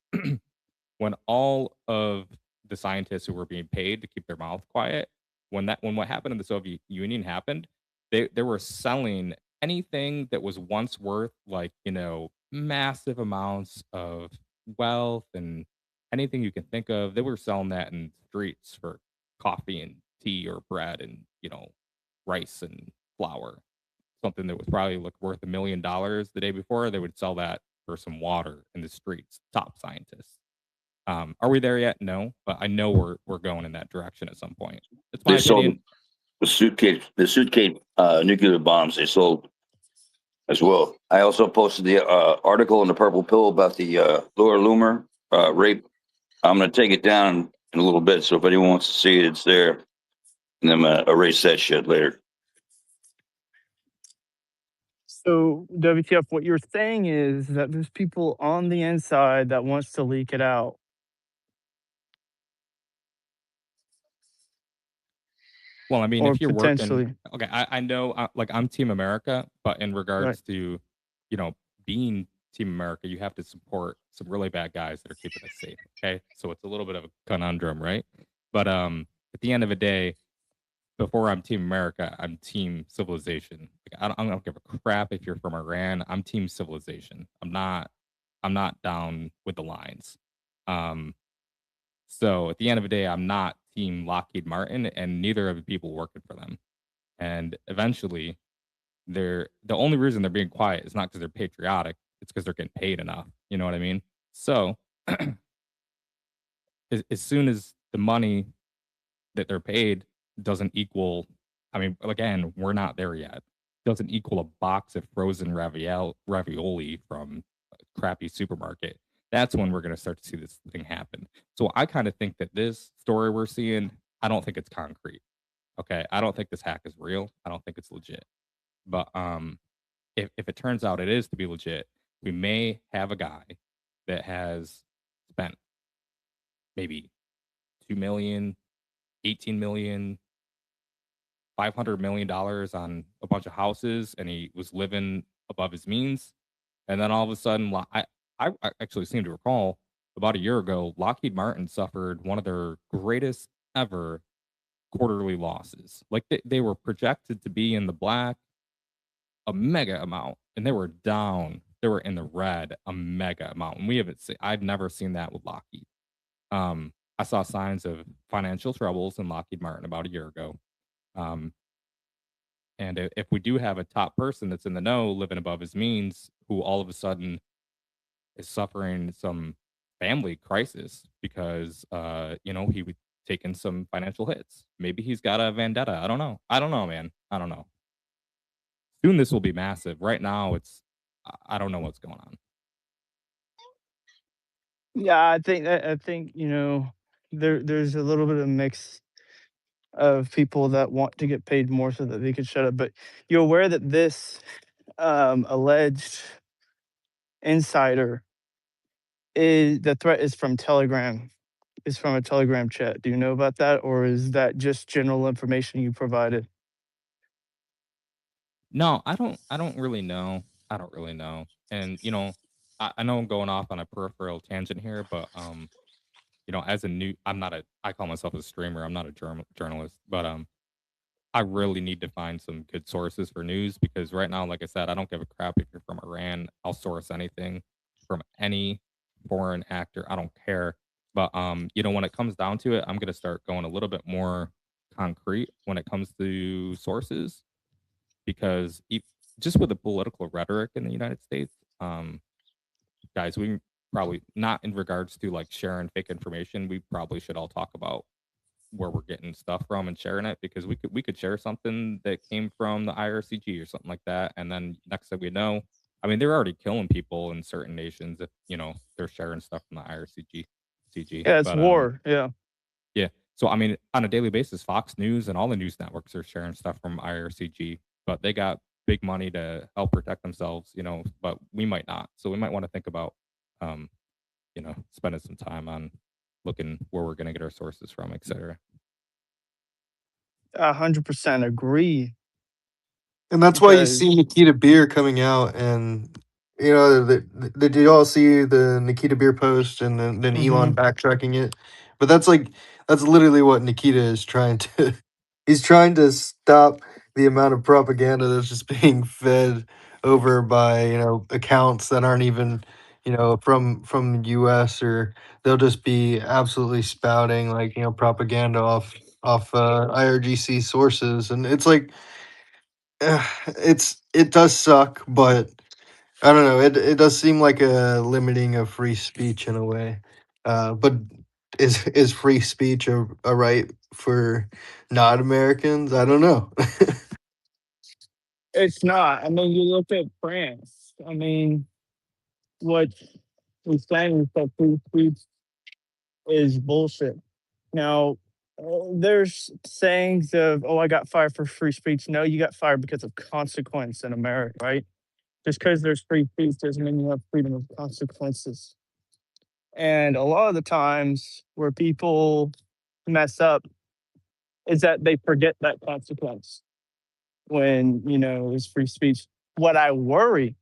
When all of the scientists who were being paid to keep their mouth quiet, when what happened in the Soviet Union happened, they were selling anything that was once worth like, you know, massive amounts of wealth and anything you can think of. They were selling that in streets for coffee and tea or bread and, you know, rice and flour. Something that was probably like worth $1 million the day before, they would sell that for some water in the streets. Top scientists. Are we there yet? No, but I know we're going in that direction at some point. It's my They sold opinion. the suitcase nuclear bombs they sold as well. I also posted the article in the Purple Pill about the Laura Loomer rape. I'm going to take it down in a little bit, so if anyone wants to see it, it's there, and I'm going to erase that shit later. So WTF, what you're saying is that there's people on the inside that wants to leak it out. Well, I mean, Or if you're working, potentially. okay, I know, like I'm Team America, but in Right. regards to, you know, being Team America, you have to support some really bad guys that are keeping us safe. Okay, so it's a little bit of a conundrum, right? But at the end of the day, before I'm Team America, I'm Team Civilization. Like, I don't give a crap if you're from Iran. I'm Team Civilization. I'm not down with the lines. Um, so at the end of the day, I'm not Team Lockheed Martin, and neither are the people working for them. And eventually, the only reason they're being quiet is not because they're patriotic. It's because they're getting paid enough. You know what I mean? So as soon as the money that they're paid doesn't equal, I mean, again, we're not there yet. Doesn't equal a box of frozen ravioli from a crappy supermarket. That's when we're going to start to see this thing happen. So I kind of think that this story we're seeing, I don't think it's concrete. Okay, I don't think this hack is real. I don't think it's legit. But if it turns out it is to be legit, we may have a guy that has spent maybe 2 million, 18 million, $500 million on a bunch of houses, and he was living above his means. And then all of a sudden, I actually seem to recall about a year ago, Lockheed Martin suffered one of their greatest ever quarterly losses. Like they were projected to be in the black a mega amount, and they were down. They were in the red a mega amount, and we haven't seen. I've never seen that with Lockheed. I saw signs of financial troubles in Lockheed Martin about a year ago. Um, And if we do have a top person that's in the know, living above his means, who all of a sudden is suffering some family crisis because, you know, he was taking some financial hits. Maybe he's got a vendetta. I don't know. I don't know, man. I don't know. soon this will be massive. Right now, I don't know what's going on. Yeah, I think there's a little bit of mix of people that want to get paid more so that they could shut up. But you're aware that this alleged insider is the threat is from Telegram. Is from a Telegram chat. Do you know about that, or is that just general information you provided? No, I don't really know. I don't really know. And I know I'm going off on a peripheral tangent here, but as a new, I call myself a streamer. I'm not a journalist, but I really need to find some good sources for news because right now, like I said, I don't give a crap if you're from Iran. I'll source anything from any foreign actor. I don't care. But when it comes down to it, I'm gonna start going a little bit more concrete when it comes to sources because just with the political rhetoric in the United States, guys, we probably not in regards to like sharing fake information. We probably should all talk about where we're getting stuff from and sharing it because we could share something that came from the IRCG or something like that, and then next thing we know, I mean, they're already killing people in certain nations if they're sharing stuff from the IRCG, Yeah, it's But war. Yeah. yeah. So I mean, on a daily basis, Fox News and all the news networks are sharing stuff from IRCG, but they got big money to help protect themselves, but we might not. So we might want to think about, um, spending some time on looking where we're going to get our sources from, etc. 100% agree. And that's why you Because see Nikita Beer coming out, and did you all see the Nikita Beer post and then Elon Mhm. backtracking it? But that's literally what Nikita is trying to. He's trying to stop the amount of propaganda that's just being fed over by accounts that aren't even from the U.S. or they'll just be absolutely spouting like propaganda off IRGC sources, and it's like it does suck, but I don't know. It does seem like a limiting of free speech in a way. But is free speech a right for not Americans? I don't know. it's not. I mean, you look at France. I mean, what he's saying is that free speech is bullshit. Now, there's sayings of, "Oh, I got fired for free speech." No, you got fired because of consequence in America, right? Just because there's free speech doesn't mean you have freedom of consequences. And a lot of the times where people mess up is that they forget that consequence when, it's free speech. What I worry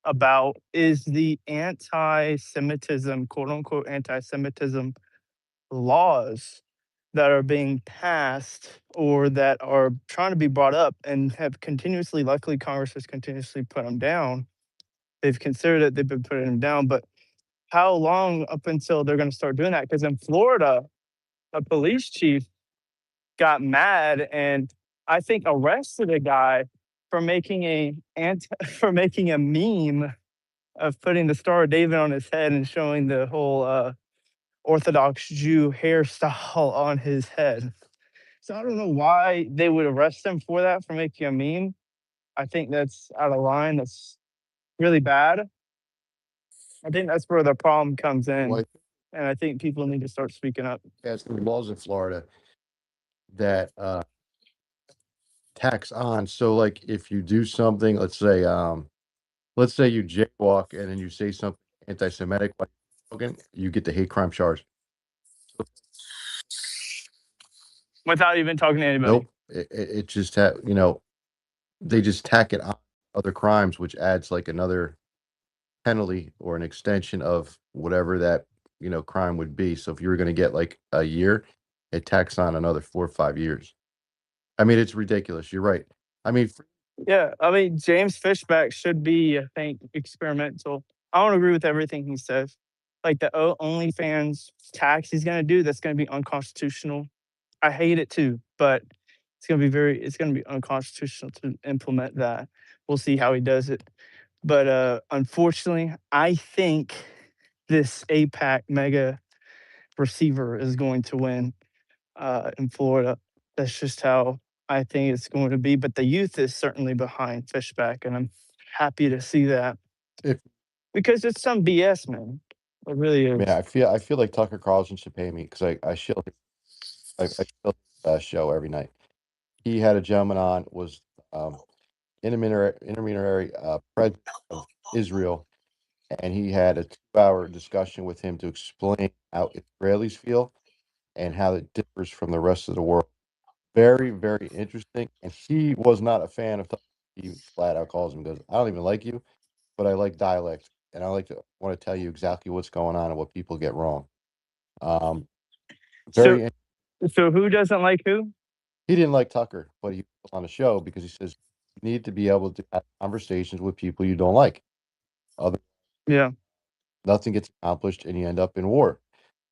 about is the anti Semitism, quote unquote, anti Semitism laws that are being passed or that are trying to be brought up and have continuously, luckily, Congress has continuously put them down. They've considered it, they've been putting them down. But how long up until they're going to start doing that? Because in Florida, a police chief got mad and I think arrested a guy for making for making a meme of putting the Star of David on his head and showing the whole Orthodox Jew hairstyle on his head. So I don't know why they would arrest him for that for making a meme. I think that's out of line. That's really bad. I think that's where the problem comes in, Like, and I think people need to start speaking up. as the laws in Florida that tax on. So, like, if you do something, let's say you jaywalk and then you say something anti-Semitic, like, okay, you get the hate crime charge. Without even talking to anybody. Nope, it just they just tack it on other crimes, which adds like another penalty or an extension of whatever that crime would be. So if you were going to get like a year, it tacks on another 4 or 5 years. I mean, it's ridiculous. You're right. I mean, Yeah, I mean, James Fishback should be, I think, experimental. I don't agree with everything he says. Like the OnlyFans tax he's going to do, that's going to be unconstitutional. I hate it too, but it's going to be unconstitutional to implement that. We'll see how he does it. But unfortunately, I think this APAC mega receiver is going to win in Florida. That's just how I think it's going to be. But the youth is certainly behind Fishback, and I'm happy to see that If because it's some BS, man. It really is. yeah, I feel like Tucker Carlson should pay me because I shield I shield show every night. He had a gentleman on was intermediary president of Israel, and he had a 2-hour discussion with him to explain how Israelis feel and how it differs from the rest of the world. Very, very interesting. And he was not a fan of Tucker. He flat out calls him, goes, I don't even like you, but I like dialect. And I want to tell you exactly what's going on and what people get wrong. Um, So, very, so who doesn't like who? he didn't like Tucker, but he was on the show because he says you need to be able to have conversations with people you don't like. Other Yeah. Nothing gets accomplished and you end up in war.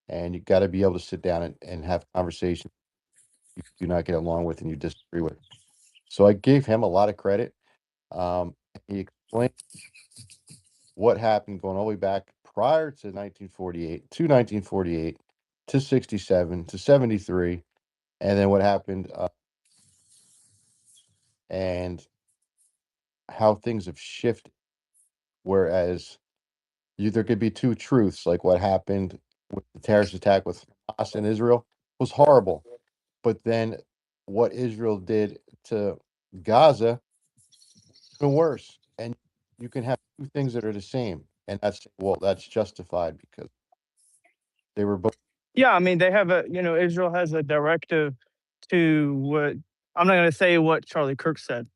And you got to be able to sit down and have conversations you do not get along with and you disagree with. So I gave him a lot of credit. He explained what happened going all the way back prior to 1948 to 67 to 73, and then what happened and how things have shifted. Whereas there could be two truths, like what happened with the terrorist attack with Hamas and Israel was horrible, but then what Israel did to Gaza even worse. And you can have two things that are the same, and that's justified because they were both. Yeah, I mean, they have Israel has a directive to what I'm not going to say what Charlie Kirk said,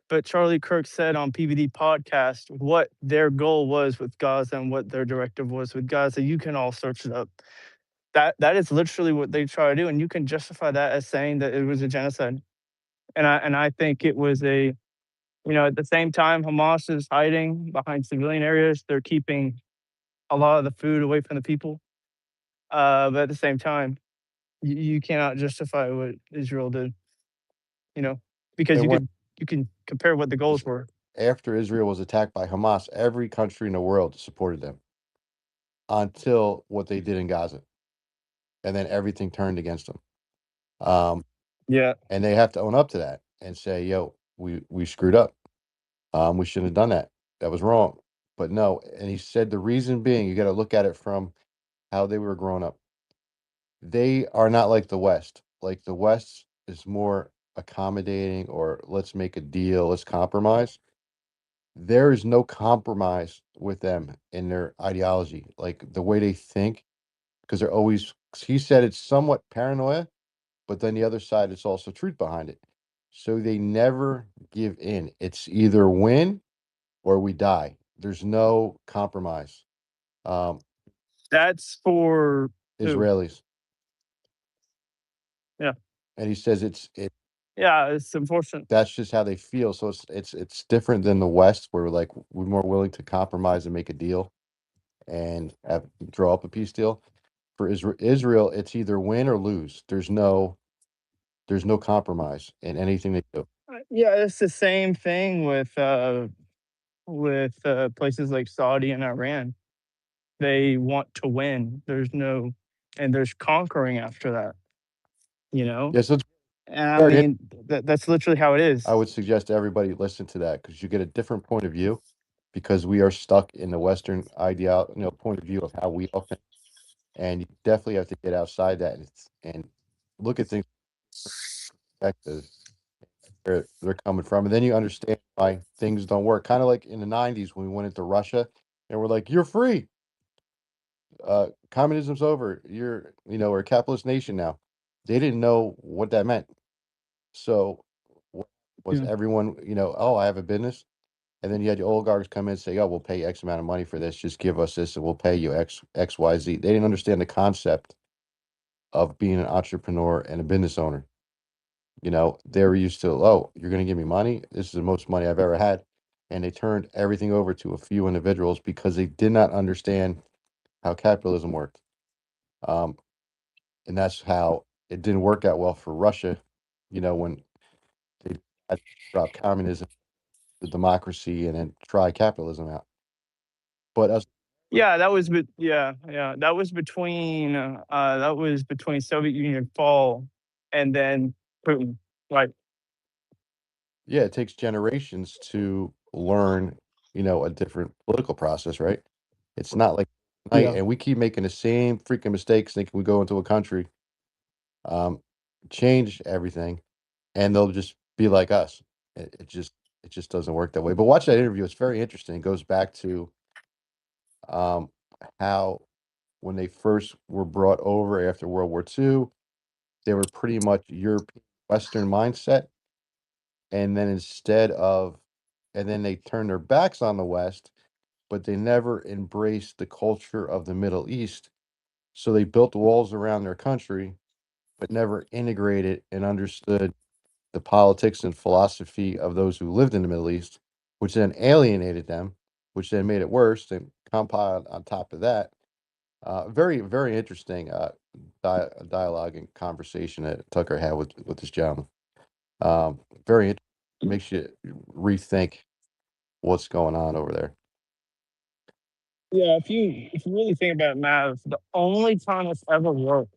but Charlie Kirk said on PVD podcast what their goal was with Gaza and what their directive was with Gaza. You can all search it up. That is literally what they try to do, and you can justify that as saying that it was a genocide. And I think it was at the same time Hamas is hiding behind civilian areas. They're keeping a lot of the food away from the people. But at the same time, you cannot justify what Israel did, because And you can compare what the goals were. after Israel was attacked by Hamas, every country in the world supported them until what they did in Gaza, and then everything turned against them. Yeah. And they have to own up to that and say, "Yo, we screwed up. We shouldn't have done that. That was wrong." But no, and he said the reason being, you got to look at it from how they were growing up. They are not like the West. Like the West is more accommodating, or let's make a deal, let's compromise. There is no compromise with them in their ideology, like the way they think, because they're always, he said it's somewhat paranoia, but then the other side, it's also truth behind it. So they never give in. It's either win or we die. There's no compromise. Um, That's for who? Israelis. Yeah. And he says Yeah, it's unfortunate. that's just how they feel. So it's different than the West, where we're more willing to compromise and make a deal and draw up a peace deal. For Israel, it's either win or lose. There's no compromise in anything they do. Yeah, it's the same thing with places like Saudi and Iran. They want to win. And there's conquering after that. Yeah, so And I mean, that's literally how it is. I would suggest everybody listen to that because you get a different point of view, because we are stuck in the Western point of view of how we all think, and you definitely have to get outside that and look at things from perspective where they're coming from, and then you understand why things don't work. Kind of like in the '90s when we went into Russia, and we're like, "You're free, communism's over. We're a capitalist nation now." They didn't know what that meant. So was Yeah. everyone, oh, I have a business. And then you had your oligarchs come in and say, "Oh, we'll pay X amount of money for this. Just give us this, and we'll pay you X, Y, Z." They didn't understand the concept of being an entrepreneur and a business owner. They were used to, "Oh, you're going to give me money. This is the most money I've ever had," and they turned everything over to a few individuals because they did not understand how capitalism worked. Um, and that's how it didn't work out well for Russia. When they had to drop communism, the democracy, and then try capitalism out. But us Yeah, that was between Soviet Union fall and then Putin, right? Yeah, it takes generations to learn, a different political process, right? It's not like night, Yeah. and we keep making the same freaking mistakes, thinking we go into a country, um, change everything, and they'll just be like us. It just doesn't work that way. But watch that interview; it's very interesting. It goes back to um, how when they first were brought over after World War II, they were pretty much European Western mindset, and then and then they turned their backs on the West, but they never embraced the culture of the Middle East. So they built walls around their country, but never integrated and understood the politics and philosophy of those who lived in the Middle East, which then alienated them, which then made it worse. And compound on top of that, very, very interesting dialogue and conversation that Tucker had with this gentleman. Very makes you rethink what's going on over there. Yeah, if you really think about it, Mav, the only time it's ever worked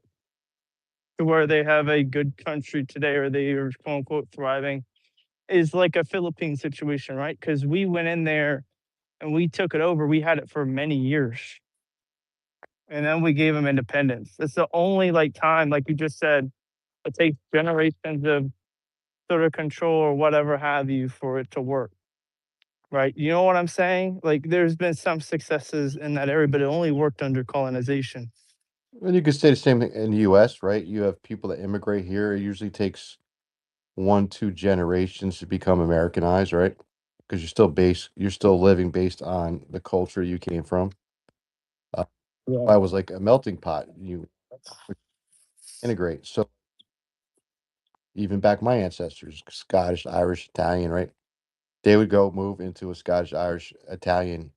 to where they have a good country today or they are quote unquote thriving is like a Philippine situation, right? Because we went in there and we took it over. We had it for many years. And then we gave them independence. It's the only like time, like you just said, it takes generations of sort of control or whatever have you for it to work. Right. You know what I'm saying? Like there's been some successes in that area, but it only worked under colonization. And you could say the same thing in the US, right? You have people that immigrate here. It usually takes 1, 2 generations to become Americanized, right? Because you're still living based on the culture you came from. Uh, Yeah. I was like a melting pot. You would integrate. So even back my ancestors, Scottish, Irish, Italian, right? They would go move into a Scottish, Irish, Italian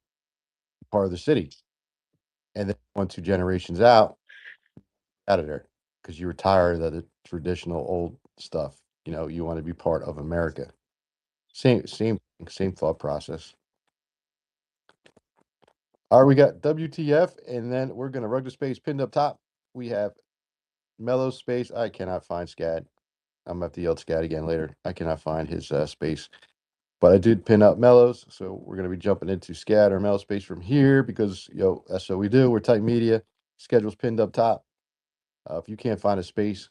part of the city. And then 1, 2 generations out of there because you were tired of the traditional old stuff. You want to be part of America. Same thought process. All right, we got WTF, and then we're gonna rug the space pinned up top. We have Mellow Space. I cannot find Scad. I'm gonna have to yell at Scad again later. I cannot find his space, but I did pin up Mellows, so we're gonna be jumping into Scad or Mellow Space from here because that's what we do. We're Type Media. Schedule's pinned up top. If you can't find a space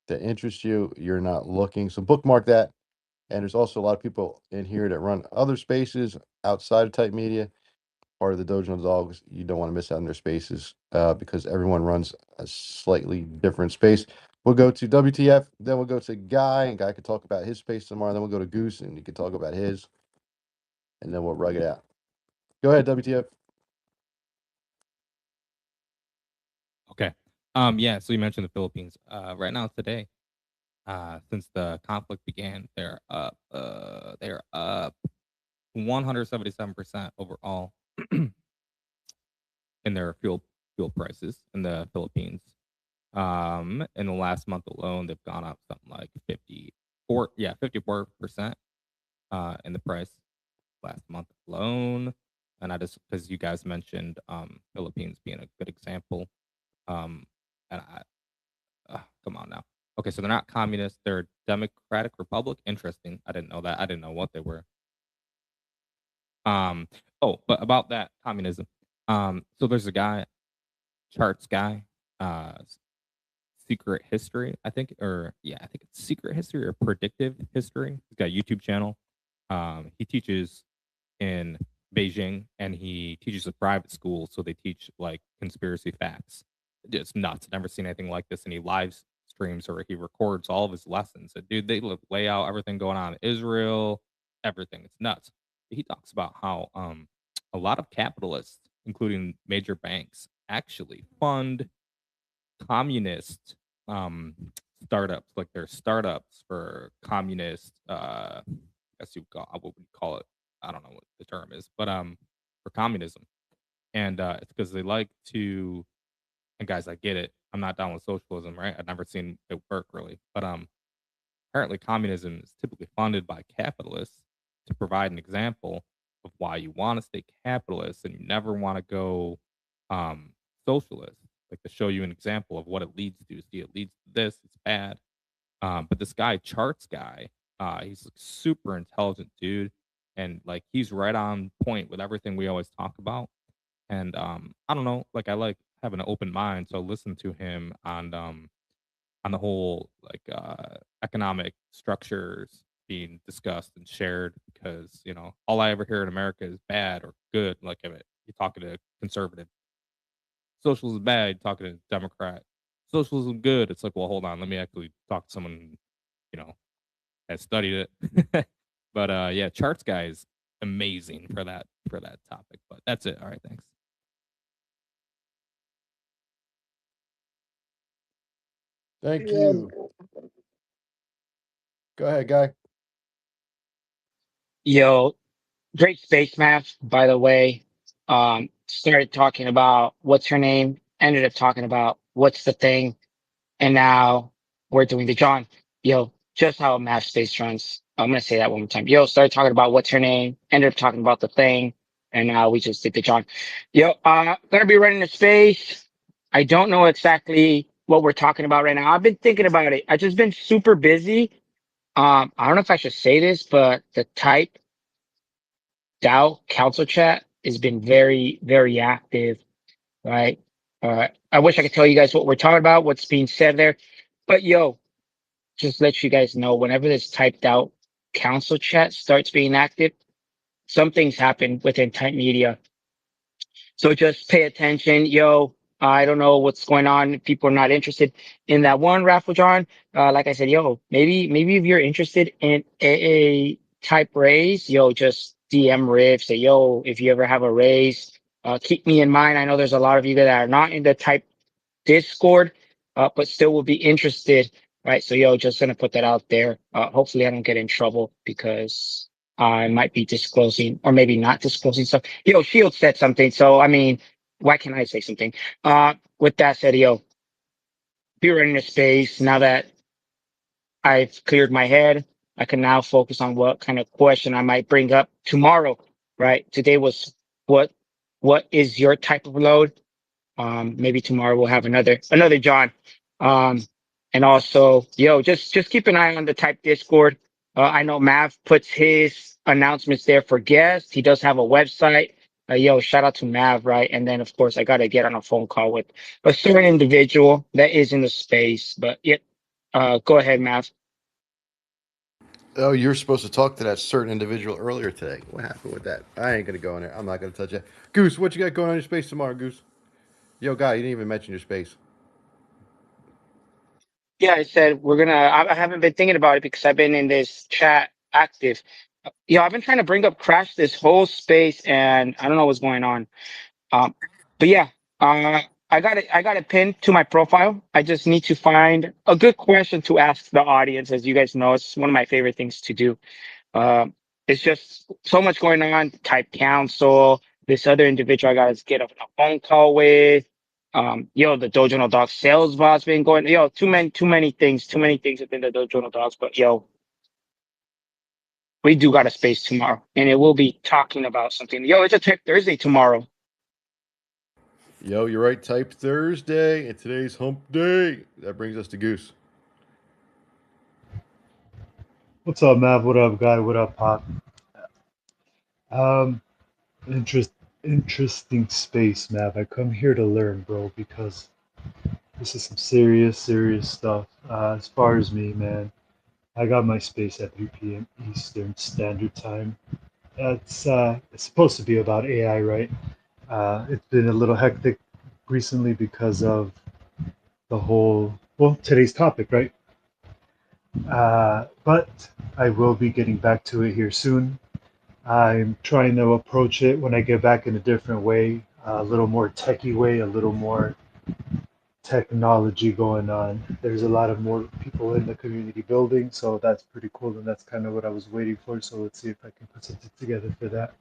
that interests you, you're not looking. So bookmark that. And there's also a lot of people in here that run other spaces outside of Type Media, part of the Dojo Dogs. You don't want to miss out on their spaces because everyone runs a slightly different space. We'll go to WTF, then we'll go to Guy, and Guy can talk about his space tomorrow. Then we'll go to Goose, and he can talk about his, and then we'll rug it out. Go ahead, WTF. Okay. Yeah, so you mentioned the Philippines. Right now today, since the conflict began, they're up 177% overall in their fuel prices in the Philippines. In the last month alone, they've gone up something like 54% in the price last month alone. And I just because you guys mentioned Philippines being a good example. Um, and come on now. Okay, so they're not communist, they're Democratic Republic. Interesting. I didn't know that. I didn't know what they were. Um, but about that communism. So there's a guy, charts guy, uh Secret History, I think, or yeah, I think it's Secret History or Predictive History. He's got a YouTube channel. He teaches in Beijing and he teaches a private school, so they teach like conspiracy facts. It's nuts. Never seen anything like this. And he live streams or he records all of his lessons. And dude, they lay out everything going on in Israel, everything. It's nuts. He talks about how a lot of capitalists, including major banks, actually fund communist um startups, like they're startups for communist I guess you call what would you call it, I don't know what the term is, but for communism. And it's because they like to, and guys, I get it, I'm not down with socialism, right? I've never seen it work really, but apparently communism is typically funded by capitalists to provide an example of why you want to stay capitalist and you never want to go um, socialist, like to show you an example of what it leads to. See, it leads to this, it's bad. But this guy, charts guy, He's a super intelligent dude, and like he's right on point with everything we always talk about. And I don't know, like I like having an open mind, so listen to him on the whole like economic structures being discussed and shared, because all I ever hear in America is bad or good. Like if you're talking to a conservative, socialism is bad. You're talking to a Democrat, socialism good. It's like, well, hold on, let me actually talk to someone who, has studied it. But yeah, charts guy is amazing for that topic. But that's it. All right, thanks. Thank you. Go ahead, guy. Yo, great space math, by the way. Started talking about what's her name, ended up talking about what's the thing, and now we're doing the John. Yo, just how math space runs. I'm gonna say that one more time. Yo, started talking about what's her name, ended up talking about the thing, and now we just did the John. Yo, gonna be running the space. I don't know exactly what we're talking about right now. I've been thinking about it. I've just been super busy. I don't know if I should say this, but the type DAO council chat has been very, very active, right? I wish I could tell you guys what we're talking about, what's being said there. But yo, just let you guys know whenever this typed out council chat starts being active, some things happen within type media. So just pay attention. Yo, I don't know what's going on. If people are not interested in that one raffle, John. Like I said, yo, maybe if you're interested in a type raise, yo, just DM Riv. Say, yo, if you ever have a raise, keep me in mind. I know there's a lot of you that are not in the type Discord, but still will be interested, right? So, yo, just gonna put that out there. Hopefully, I don't get in trouble because I might be disclosing or maybe not disclosing stuff. Yo, Shield said something, so I mean, why can't I say something? With that said, yo, be running the space now that I've cleared my head. I can now focus on what kind of question I might bring up tomorrow. Right? Today was what what is your type of load? Maybe tomorrow we'll have another John. Um, and also, yo, just keep an eye on the type Discord. I know Mav puts his announcements there for guests. He does have a website. Yo, shout out to Mav, right? And then of course I gotta get on a phone call with a certain individual that is in the space. But yep, go ahead, Mav. Oh, you're supposed to talk to that certain individual earlier today. What happened with that? I ain't gonna go in there. I'm not gonna touch it. Goose, what you got going on in your space tomorrow, Goose? Yo, guy, you didn't even mention your space. Yeah, I said we're gonna. I haven't been thinking about it because I've been in this chat active. I've been trying to bring up Crash this whole space, and I don't know what's going on. Um, but yeah, uh, I got it pinned to my profile. I just need to find a good question to ask the audience. As you guys know, it's one of my favorite things to do. Um, it's just so much going on. Type council. This other individual I got to get a phone call with. The Dojo No Dog sales bot's been going. Too many things within the Dojo No Dogs. But we do got a space tomorrow, and it will be talking about something. Yo, it's a Tech Thursday tomorrow. Yo, you're right. Type Thursday, and today's Hump Day. That brings us to Goose. What's up, Mav? What up, guy? What up, Pop? Um, interest, interesting space, Mav. I come here to learn, bro, because this is some serious, serious stuff. As far as me, man, I got my space at 3 p.m. Eastern Standard Time. It's supposed to be about AI, right? It's been a little hectic recently because of the whole, well, today's topic, right? But I will be getting back to it here soon. I'm trying to approach it when I get back in a different way, a little more techie way, a little more technology going on. There's a lot of more people in the community building, so that's pretty cool, and that's kind of what I was waiting for. So let's see if I can put something together for that,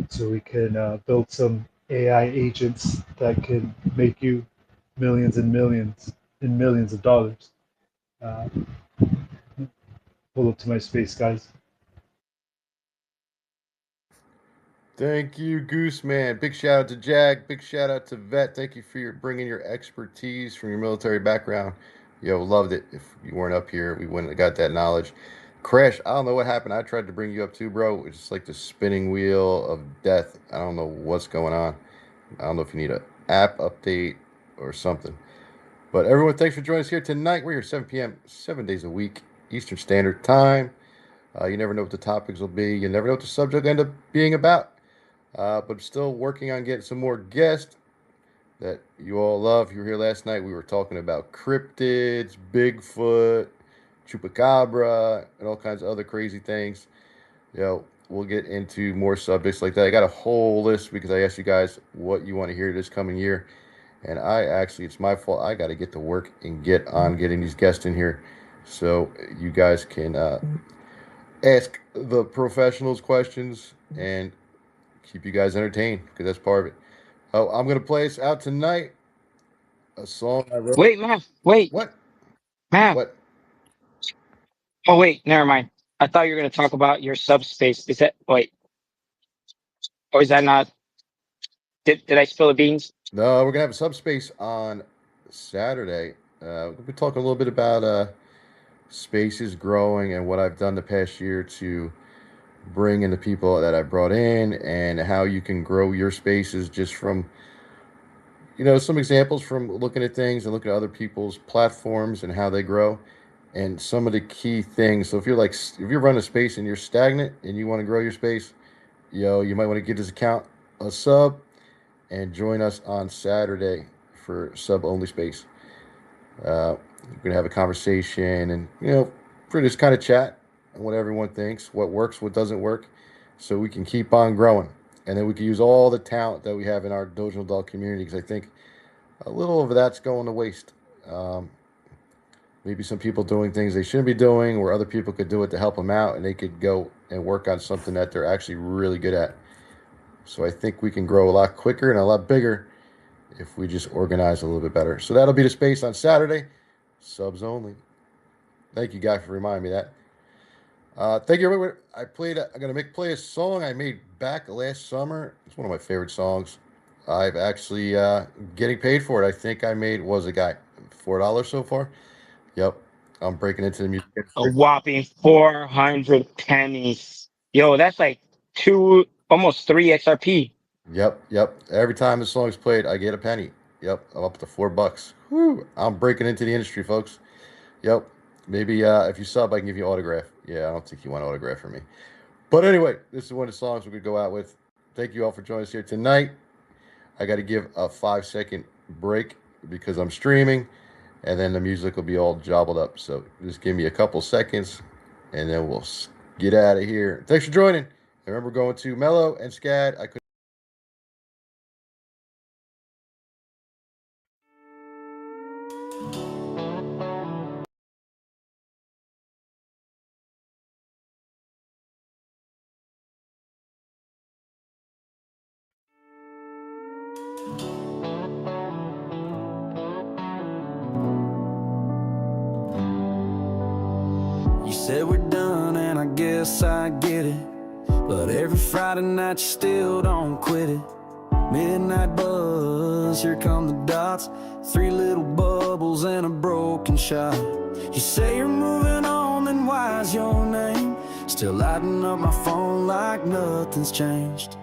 so we can build some AI agents that can make you millions and millions of dollars. Uh, Pull up to my space, guys. Thank you, Goose Man. Big shout out to Jag. Big shout out to Vet. Thank you for bringing your expertise from your military background. Yo, loved it. If you weren't up here, we wouldn't have got that knowledge. Crash, I don't know what happened. I tried to bring you up too, bro. It's just like the spinning wheel of death. I don't know what's going on. I don't know if you need an app update or something. But everyone, thanks for joining us here tonight. We're here 7 p.m., 7 days a week, Eastern Standard Time. You never know what the topics will be. You never know what the subject will end up being about. But still working on getting some more guests that you all love. You were here last night. We were talking about cryptids, Bigfoot, chupacabra, and all kinds of other crazy things. We'll get into more subjects like that. I got a whole list because I asked you guys what you want to hear this coming year. And it's my fault. I got to get to work and get on getting these guests in here so you guys can ask the professionals questions and keep you guys entertained because that's part of it. Oh, I'm going to play us out tonight. A song I wrote. Wait, Mav. Wait, What? Mav. What? Oh, wait. Never mind. I thought you were going to talk about your subspace. Is that wait? Or is that not? Did I spill the beans? No, we're going to have a subspace on Saturday. We'll be talking a little bit about spaces growing and what I've done the past year to bring in the people that I brought in and how you can grow your spaces just from, some examples from looking at things and looking at other people's platforms and how they grow and some of the key things. So if you're running a space and you're stagnant and you want to grow your space, you might want to give this account a sub and join us on Saturday for sub only space. We're going to have a conversation and, for this kind of chat and what everyone thinks, what works, what doesn't work, so we can keep on growing. And then we can use all the talent that we have in our Dojo Dog community because I think a little of that's going to waste. Maybe some people doing things they shouldn't be doing where other people could do it to help them out and they could go and work on something that they're actually really good at. So I think we can grow a lot quicker and a lot bigger if we just organize a little bit better. So that'll be the space on Saturday. Subs only. Thank you, guy, for reminding me that. Thank you, everyone. I'm going to play a song I made back last summer. It's one of my favorite songs. I've actually getting paid for it. I think I made, $4 so far? Yep. I'm breaking into the music. A whopping 400 pennies. Yo, that's like almost 3 XRP. Yep. Every time the song's played, I get a penny. Yep. I'm up to $4. Whew. I'm breaking into the industry, folks. Yep. Maybe if you sub, I can give you an autograph. Yeah, I don't think you want an autograph from me. But anyway, this is one of the songs we're going to go out with. Thank you all for joining us here tonight. I got to give a 5-second break because I'm streaming, and then the music will be all jobbled up. So just give me a couple seconds, and then we'll get out of here. Thanks for joining. Remember, going to Mellow and Scad. You said we're done, and I guess I get it. But every Friday night you still don't quit it. Midnight buzz, here come the dots. 3 little bubbles and a broken shot. You say you're moving on, then why's your name still lighting up my phone like nothing's changed?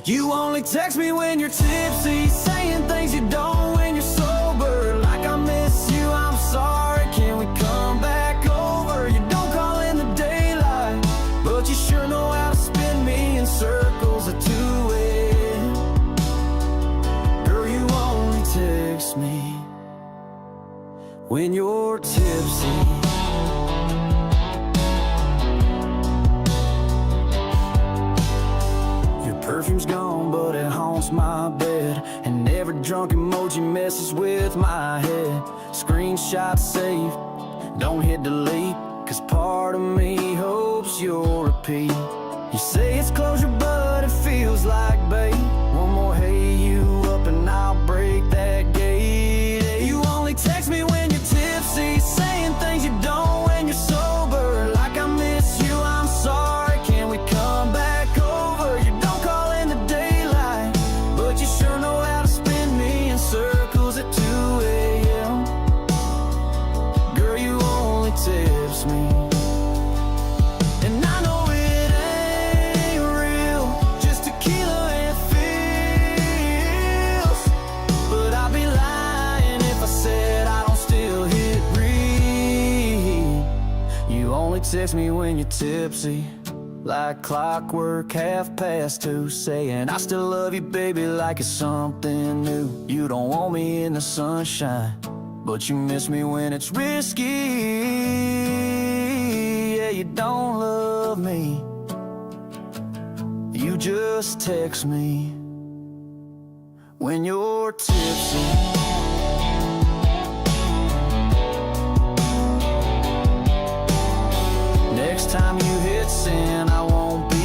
You only text me when you're tipsy, saying things you don't when you're sober. Like I miss you, I'm sorry, can we come back over? You don't call in the daylight, but you sure know how to spin me in circles at 2 a.m. Girl, you only text me when you're tipsy. Perfume's gone, but it haunts my bed, and every drunk emoji messes with my head. Screenshot saved, don't hit delete, cause part of me hopes you'll repeat. You say it's closure, but it feels like bait. One more hey you up and I'll break that gate. You only text me when you're tipsy, saying things you don't when you're sober. Like I miss you, I'm sorry, can we come back over? You don't call in the daylight, but you sure know how to spin me in circles at 2 a.m. Girl, you only tips me text me when you're tipsy, like clockwork, 2:30, saying I still love you, baby, like it's something new. You don't want me in the sunshine, but you miss me when it's risky. Yeah, you don't love me, you just text me when you're tipsy. Next time you hit send, I won't be